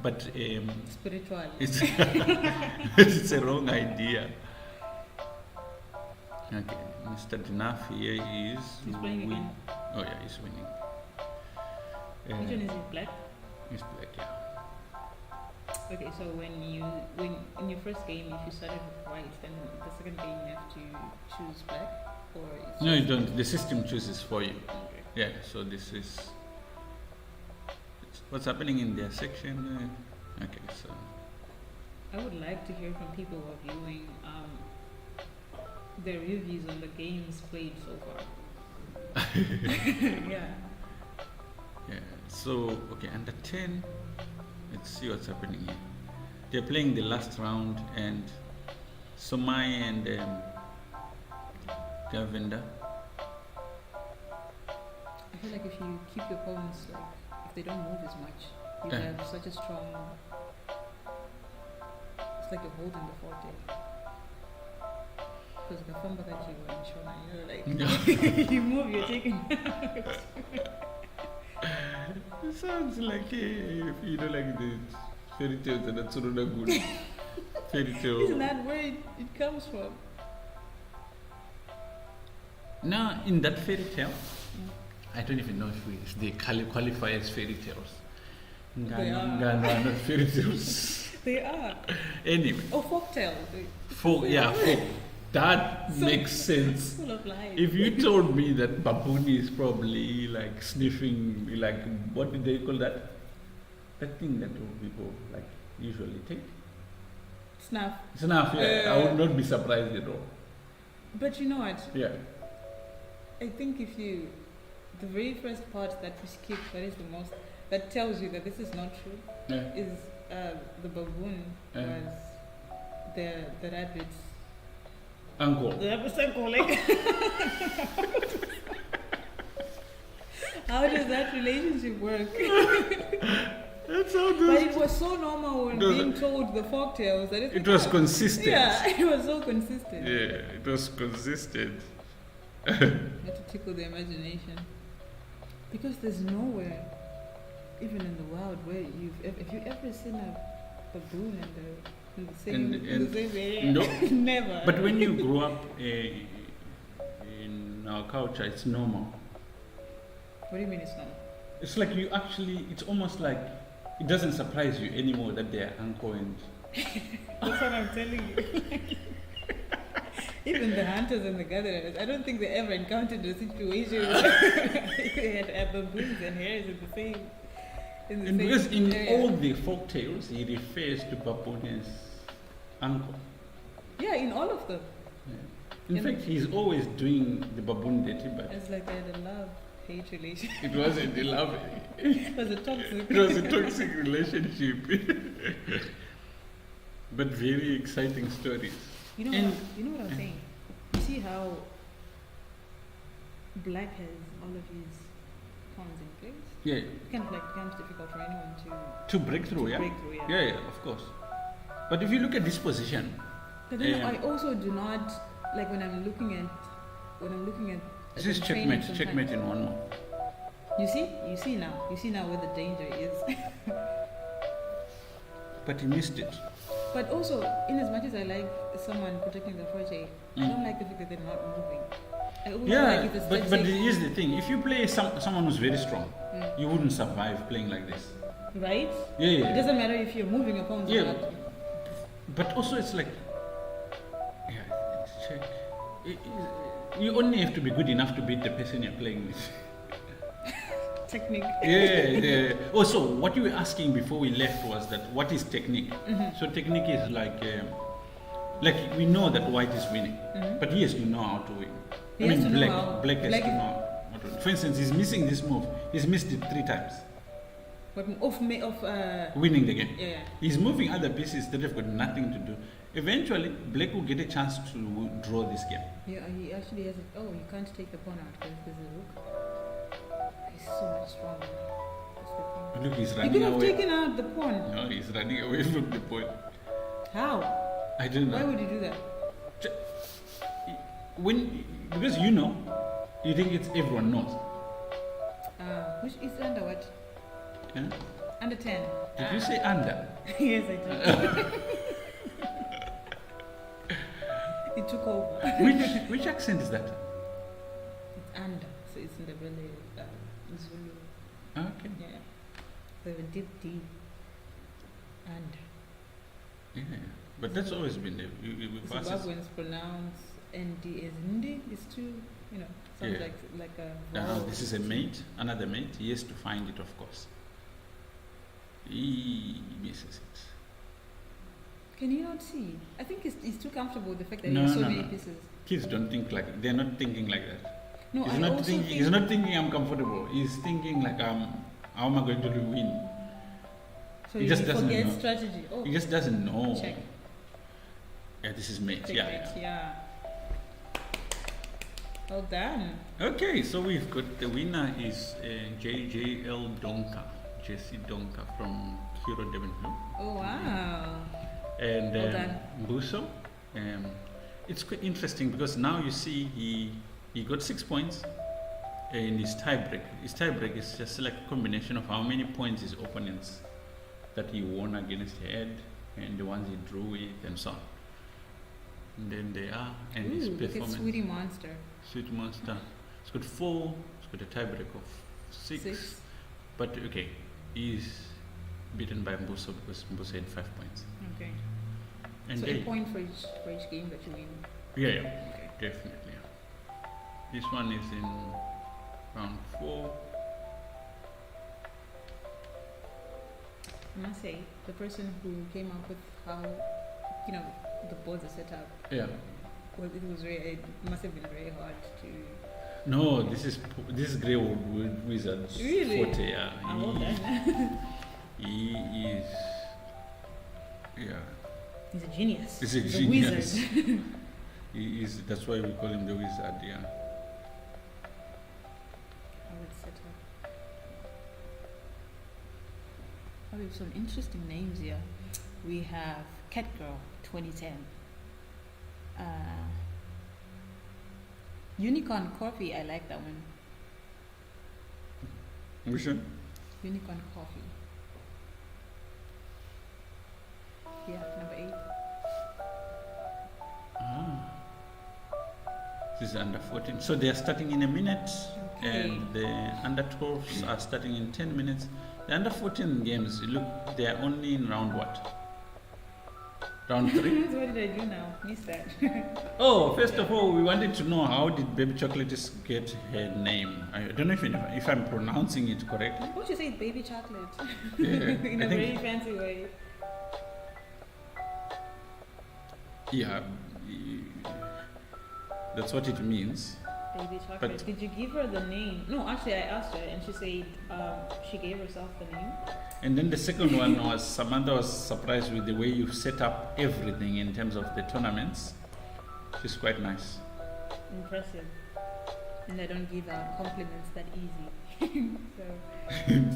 but Spiritual. it's it's a wrong idea. Okay, Mr. Dinaf here is. He's playing again. Oh yeah, he's winning. Which one is it? Black? He's black, yeah. Okay, so when in your first game, if you started with white, then the second game you have to choose black, or it's No, you just- don't. The system chooses for you. Okay. Yeah. So this is what's happening in their section. Okay, so I would like to hear from people who are viewing their reviews on the games played so far. Yeah. yeah. So okay, under 10. Let's see what's happening here. They're playing the last round, and Somai and Gavinda. I feel like if you keep your opponents, like if they don't move as much, you Yeah. have such a strong. It's like you're holding the forte. Because the fumble that you were in Shona, you're like you move, you're taking. It sounds like you know, like the fairy tales and that's not good. Fairy tale. Isn't that where it comes from? Now, in that fairy tale, I don't even know if they qualify as fairy tales. They are. Not fairy tales. They are. Anyway, Oh, folktale. folk. That So- makes sense. Full of lies. If you told me that baboon is probably like sniffing, like what did they call that? That thing that old people like usually take. Snuff. Snuff, yeah. I would not be surprised at all. But you know what? Yeah. I think if you, the very first part that you skip, that is the most, that tells you that this is not true, Yeah. is the baboon Yeah. was the rabbit's. Uncle. The rabbit's uncle, like. How does that relationship work? That's how But it was so normal when It was- being told the folk tales that It was consistent. Yeah, it was so consistent. Yeah, it was consistent. You had to tickle the imagination. Because there's nowhere, even in the wild, where have you ever seen a baboon in the same area? No. Never. But when you grow up in our culture, it's normal. What do you mean it's not? It's like you actually, it's almost like it doesn't surprise you anymore that they're uncle and. That's what I'm telling you. Even the hunters and the gatherers, I don't think they ever encountered a situation where they had baboons and hares in the same. And because in area. all the folk tales, he refers to baboon as uncle. Yeah, in all of them. Yeah. In And- fact, he's always doing the baboon dirty, but It's like they had a love-hate relationship. it wasn't a love. It was a toxic. It was a toxic relationship. But very exciting stories. You know, And- you know what I'm saying? You see how black has all of his pawns in place? Yeah, It kind of like becomes difficult for anyone to break through, to yeah? break through, yeah. Yeah, of course. But if you look at this position, But then Yeah. I also do not, like when I'm looking at this is the training checkmate, sometimes- checkmate in one more. You see now where the danger is. But he missed it. But also, in as much as I like someone protecting the forte, I Mm. don't like the fact that they're not moving. I always Yeah, like it but here's the thing: if you play someone who's very strong, Mm. you wouldn't survive playing like this. Right? Yeah. It doesn't matter if you're moving your pawns Yeah. or not. But also, it's like, yeah, let's check. You only have to be good enough to beat the person you're playing with. Technique. Yeah. Also, what you were asking before we left was that what is technique? Mhm. So technique is like we know that white is winning, Mhm. but he has to know how to win. He has to know black, how- black has black to is- know how to win. For instance, he's missing this move. He's missed it 3 times, But winning the game. yeah. He's moving other pieces that have got nothing to do. Eventually, black will get a chance to draw this game. Yeah, he actually has it. Oh, you can't take the pawn out because there's a rook. He's so much stronger. That's the thing. Look, he's He running could have away. taken out the pawn. No, he's running away from the point. How? I don't know. Why would you do that? Because you think it's everyone knows. Which is under what? Yeah? Under 10. Did you say under? Yes, I did. It took over. Which accent is that? It's under, so it's in the really Zulu. Okay. Yeah. So a deep D. Under. Yeah. But that's always been there. Zimbabweans pronounce ND as Ndi. It's too, sounds Yeah. like a Now vowel. this is a mate, another mate. He has to find it, of course. He misses it. Can you not see? I think he's too comfortable with the fact that No, he has so no, many no. pieces. Kids don't think like they're not thinking like that. No, He's I not also thinking. think He's not thinking I'm comfortable. He's thinking like how am I going to win? so he you just doesn't forget know. strategy. Oh, He just doesn't know. check. Yeah, this is mate. Check Yeah, it, yeah. yeah. Well done. Okay, so we've got the winner is JJL Donka, Jesse Donka from Curro Cup. Oh wow. And Well done. Mbuso, it's quite interesting because now you see he got 6 points in his tiebreak. His tiebreak is just like a combination of how many points his opponents that he won against had and the ones he drew with and so on. And then they are and his Ooh, look at performance. Sweetie Monster. Sweet Monster. It's got 4. It's got a tiebreak of 6. But okay, he's beaten by Mbuso because Mbuso had 5 points. Okay. And So they, a point for each game that you win. yeah, Okay. definitely. This one is in round 4. I must say, the person who came up with how, the boards are set up, Yeah. well, it must have been very hard to. No, this is Grey Old Wizard. Really? Forte, yeah. Well done. He is. Yeah. He's a genius. He's a He's genius. a wizard. He is. That's why we call him the Wizard. Yeah. How it's set up. Oh, we have some interesting names here. We have Cat Girl 2010. Unicorn Coffee, I like that one. Which one? Unicorn Coffee. Yeah, number 8. Ah. This is under 14. So they are starting in a minute, Okay. and the under 12s are starting in 10 minutes. The under 14 games, look, they are only in round what? Round 3? What did I do now? Missed that. Oh, first of all, we wanted to know how did Baby Chocolates get her name? I don't know if I'm pronouncing it correctly. Why don't you say baby chocolate? Yeah, In I a think- very fancy way. Yeah, that's what it means. Baby chocolate. But- Did you give her the name? No, actually, I asked her and she said she gave herself the name. And then the second one was Samantha was surprised with the way you set up everything in terms of the tournaments. She's quite nice. Impressive. And I don't give out compliments that easy. So,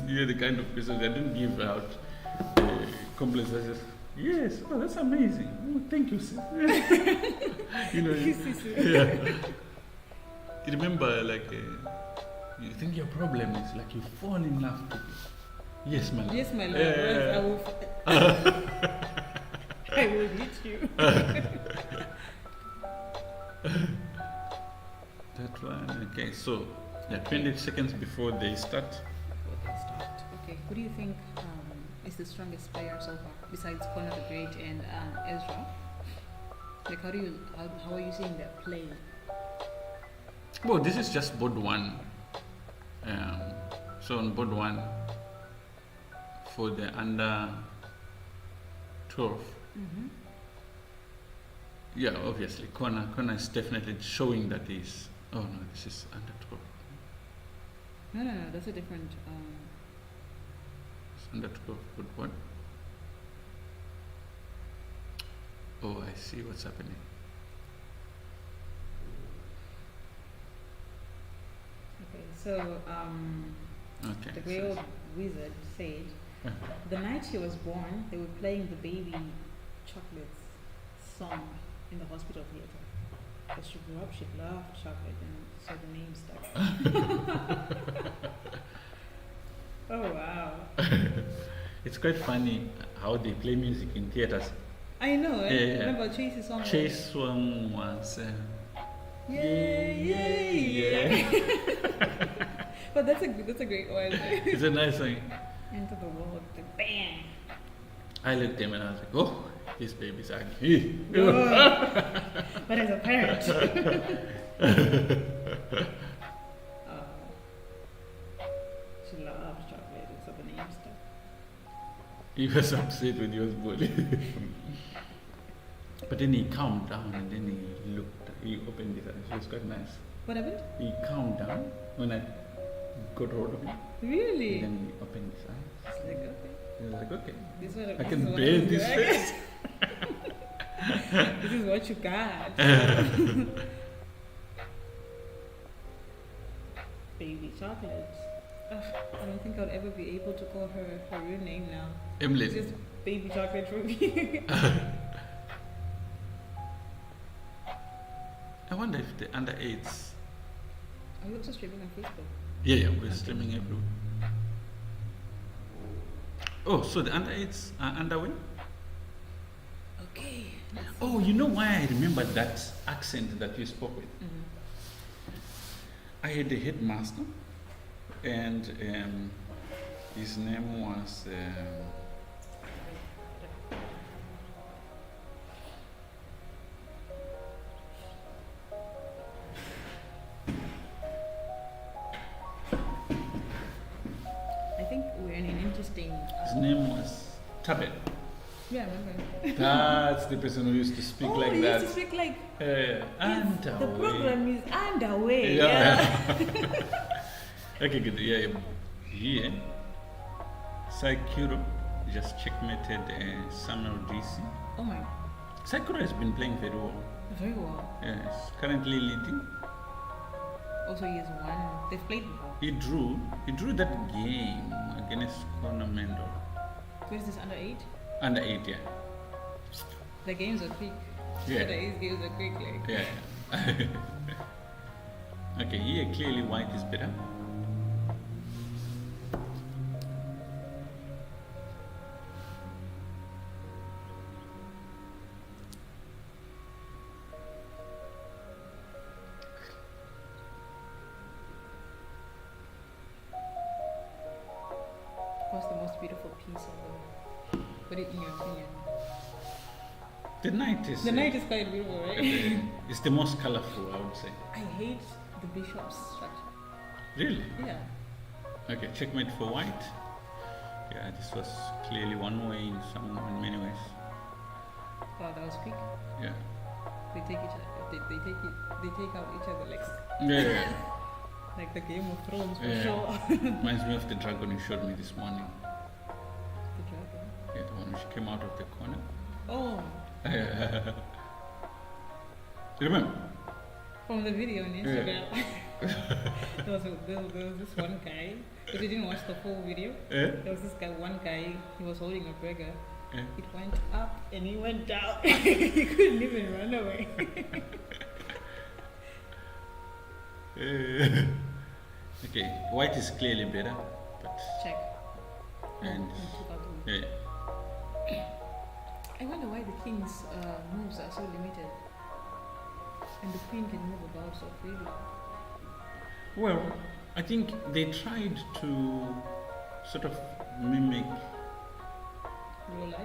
You're the kind of person that don't give out compliments. I just, yes, oh, that's amazing. Oh, thank you, sis. Yeah. You remember, like, you think your problem is like you fall in love with it. Yes, my love. yes, my love. Yeah. I will. I will hit you. That one. Okay, so 20 seconds before they start. Before they start. Okay, who do you think is the strongest player so far, besides Connor the Great and Ezra? Like, how are you seeing their play? Well, this is just board 1. So on board 1 for the under 12. Mm-hmm. Yeah, obviously, Connor is definitely showing that he's. Oh no, this is under 12. No, that's a different. It's under 12. Board 1. Oh, I see what's happening. Okay, so Okay. the Grey Old Wizard said the night she was born, they were playing the Baby Chocolates song in the hospital theater. As she grew up, she loved chocolate, and so the name stuck. Oh wow! It's quite funny how they play music in theaters. I know, eh? Yeah. Remember Chase's song? Chase song was. Yeah. But that's a great one. It's a nice song. Into the world, bam. I looked at him and I was like, oh, this baby's ugly. But as a parent. She loves chocolate and some name stuff. He was upset when he was bullied. But then he calmed down and then he opened his eyes. It was quite nice. What happened? He calmed down when I got hold of him. Really? And then he opened his eyes. It's like, okay. He was like, okay. This I can bear this face. This is what you got. Baby chocolates. Ugh, I don't think I'll ever be able to call her real name now. Emily. It's just baby chocolate Ruby. I wonder if the under 8s. Are you also streaming on Facebook? Yeah, we're streaming everywhere. Oh, so the under 8s are underway? Okay. Oh, you know why I remember that accent that you spoke with? Mm-hmm. I had a headmaster, and his name was. I think we're in an interesting. His name was Tabet. Yeah, I remember. That's the person who used to speak like he that. used to speak like. Underway. The program is underway. Yeah. Okay, good. Yeah. Here, Curro just checkmated Samuel DC. Oh my. Curro has been playing very well. Very well. Yes, currently leading. Also, he has won. They've played before. He drew that game against Conor Mendel. Who is this under 8? Under 8, yeah. The games are quick. Yeah. Under 8 games are quick, like. Yeah. Okay, here clearly white is better. What's the most beautiful piece of the? Put it in your opinion. The night is. The night is quite beautiful, right? It's the most colorful, I would say. I hate the bishop's structure. Really? Yeah. Okay, checkmate for white. Yeah, this was clearly one way in many ways. Wow, that was quick. Yeah. They take each other. They take out each other legs. Yeah. Like the Game of Thrones for Yeah. sure. Reminds me of the dragon you showed me this morning. The dragon. Yeah, the one which came out of the corner. Oh, You remember? from the video on Instagram. there was this one guy, but you didn't watch the full video. Yeah. There was this one guy, he was holding a burger. Yeah. It went up and he went down. He couldn't even run away. Okay, white is clearly better, but Check. and In 2000. yeah, I wonder why the king's moves are so limited. And the queen can move about so freely. well, I think they tried to sort of mimic. Real life.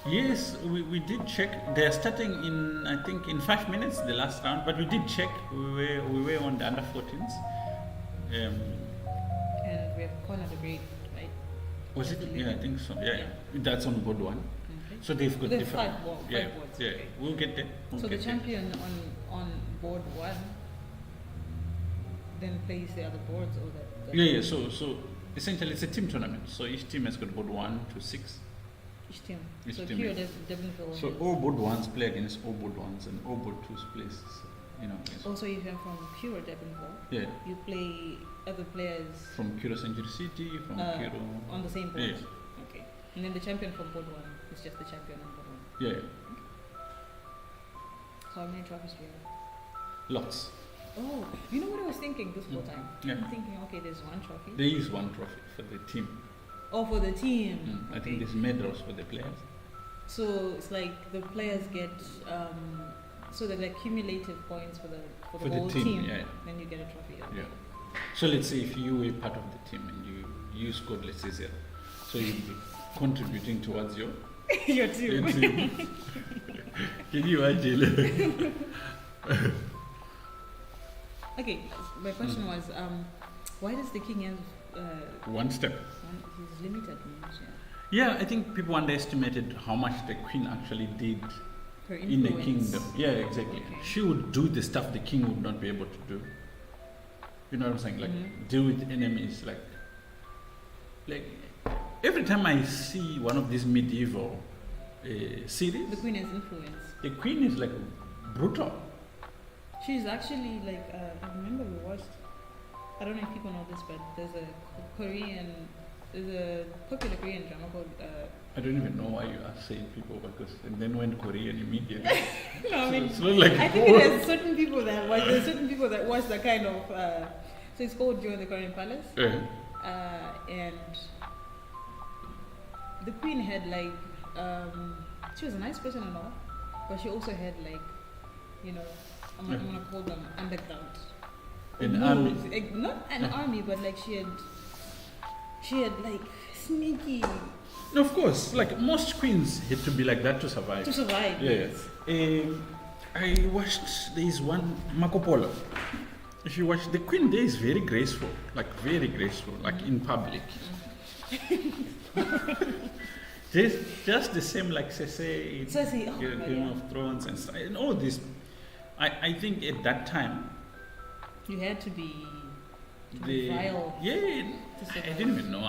Yes, we did check. They're starting in, I think, in 5 minutes, the last round. But we did check. We were on the under 14s. And we have Conor the Great, right? Was it? That's the Yeah, I limit. think so. Yeah, that's on board 1. Okay. So they've got There's different. five boards. Yeah, yeah. Okay. We'll get there. We'll So the get there. champion on board 1 then plays the other boards, or that? Yeah. So essentially, it's a team tournament. So each team has got board 1 to 6. Each team. Each So team, here yeah. Devonville. So all board 1s play against all board 1s, and all board 2s plays. You know. Yes. Also, if you're from pure Devonville, Yeah. you play other players From Curro Century City, from Curro. on the same board. Yeah. Okay. And then the champion from board 1 is just the champion on board 1. Yeah. So how many trophies do you have? Lots. Oh, you know what I was thinking this whole time? Yeah. I'm thinking, okay, there's one trophy. There is one trophy for the team. Oh, for the team. I think there's medals for the players. So it's like the players get so they're like cumulative points for the whole team. Yeah. Then you get a trophy. Okay. Yeah. So let's say if you were part of the team and you scored, let's say 0, so you'd be contributing towards your Your team. Can you imagine? Okay, my question was, why does the king have One step. he's limited moves? Yeah, I think people underestimated how much the queen actually did Her in the influence. kingdom. Yeah, exactly. Okay. She would do the stuff the king would not be able to do. You know what I'm saying? Like deal with enemies. Like every time I see one of these medieval series, The queen has influence. the queen is like brutal. She's actually like I remember we watched. I don't know if people know this, but there's a popular Korean drama called. I don't even know why you are saying people because and then went Korean immediately. No, I mean, it's not like I think there's certain people that watch. There's certain people that watch that kind of. So it's called During the Korean Palace, and the queen had like. She was a nice person and all, but she also had like, you know, I'm gonna call them underground. An army. Not an army, but like she had like sneaky. No, of course. Like most queens had to be like that to survive. To survive. Yeah. I watched. There is one Marco Polo. If you watch, the queen there is very graceful, like in public. Just the same like Cersei, Game of Thrones and all this. I think at that time you had to be vile. Yeah, I didn't even know.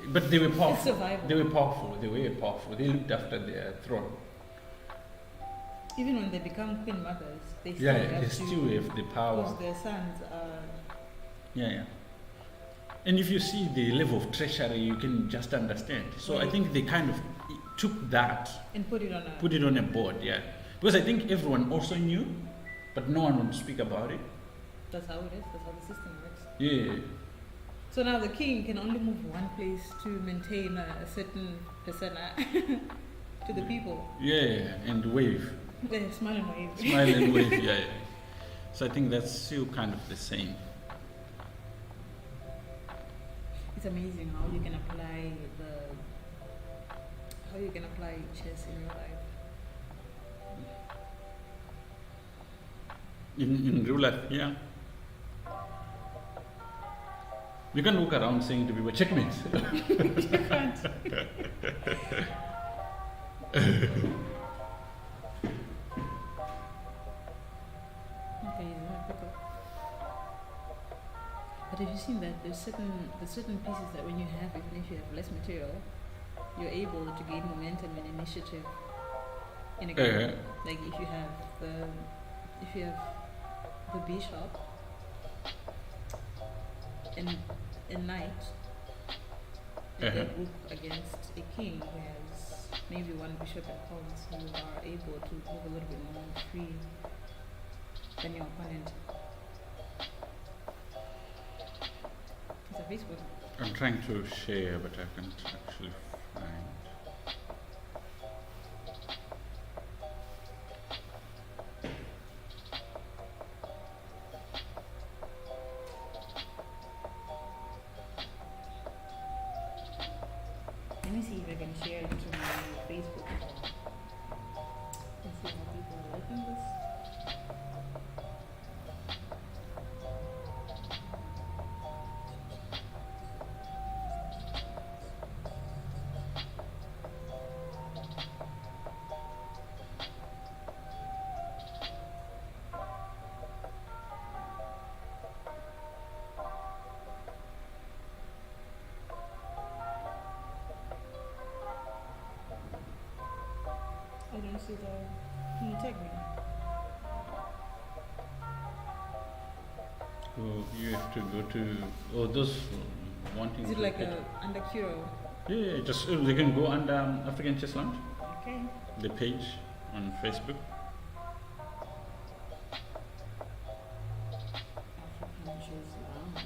But they were powerful. They were powerful. They looked after their throne. Even when they become queen mothers, they still have the power. Because their sons are. Yeah. And if you see the level of treachery, you can just understand. So I think they kind of took that and put it on a board, yeah. Because I think everyone also knew, but no one would speak about it. That's how it is. That's how the system works. Yeah. So now the king can only move one place to maintain a certain persona to the people. Yeah, and wave. They smile and wave. Smile and wave, yeah. So I think that's still kind of the same. It's amazing how you can apply chess in real life. In real life, yeah. You can walk around saying to people, checkmate. You can't. Okay, pick up. But have you seen that there's certain pieces that when you have, even if you have less material, you're able to gain momentum and initiative in a game. Like if you have the bishop and a knight and then rook against a king who has maybe one bishop and pawns, you are able to move a little bit more free than your opponent. It's a Facebook. I'm trying to share, but I can't actually find. Let me see if I can share it to my Facebook. Let's see how people are liking this. I don't see the. Can you tag me? So you have to go to those wanting. Is it to like get- under Curro? Yeah, just they can go under African Chess Lounge, Okay. the page on Facebook. African Chess Lounge.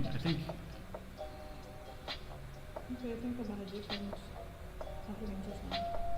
I think Okay, think about a different something interesting.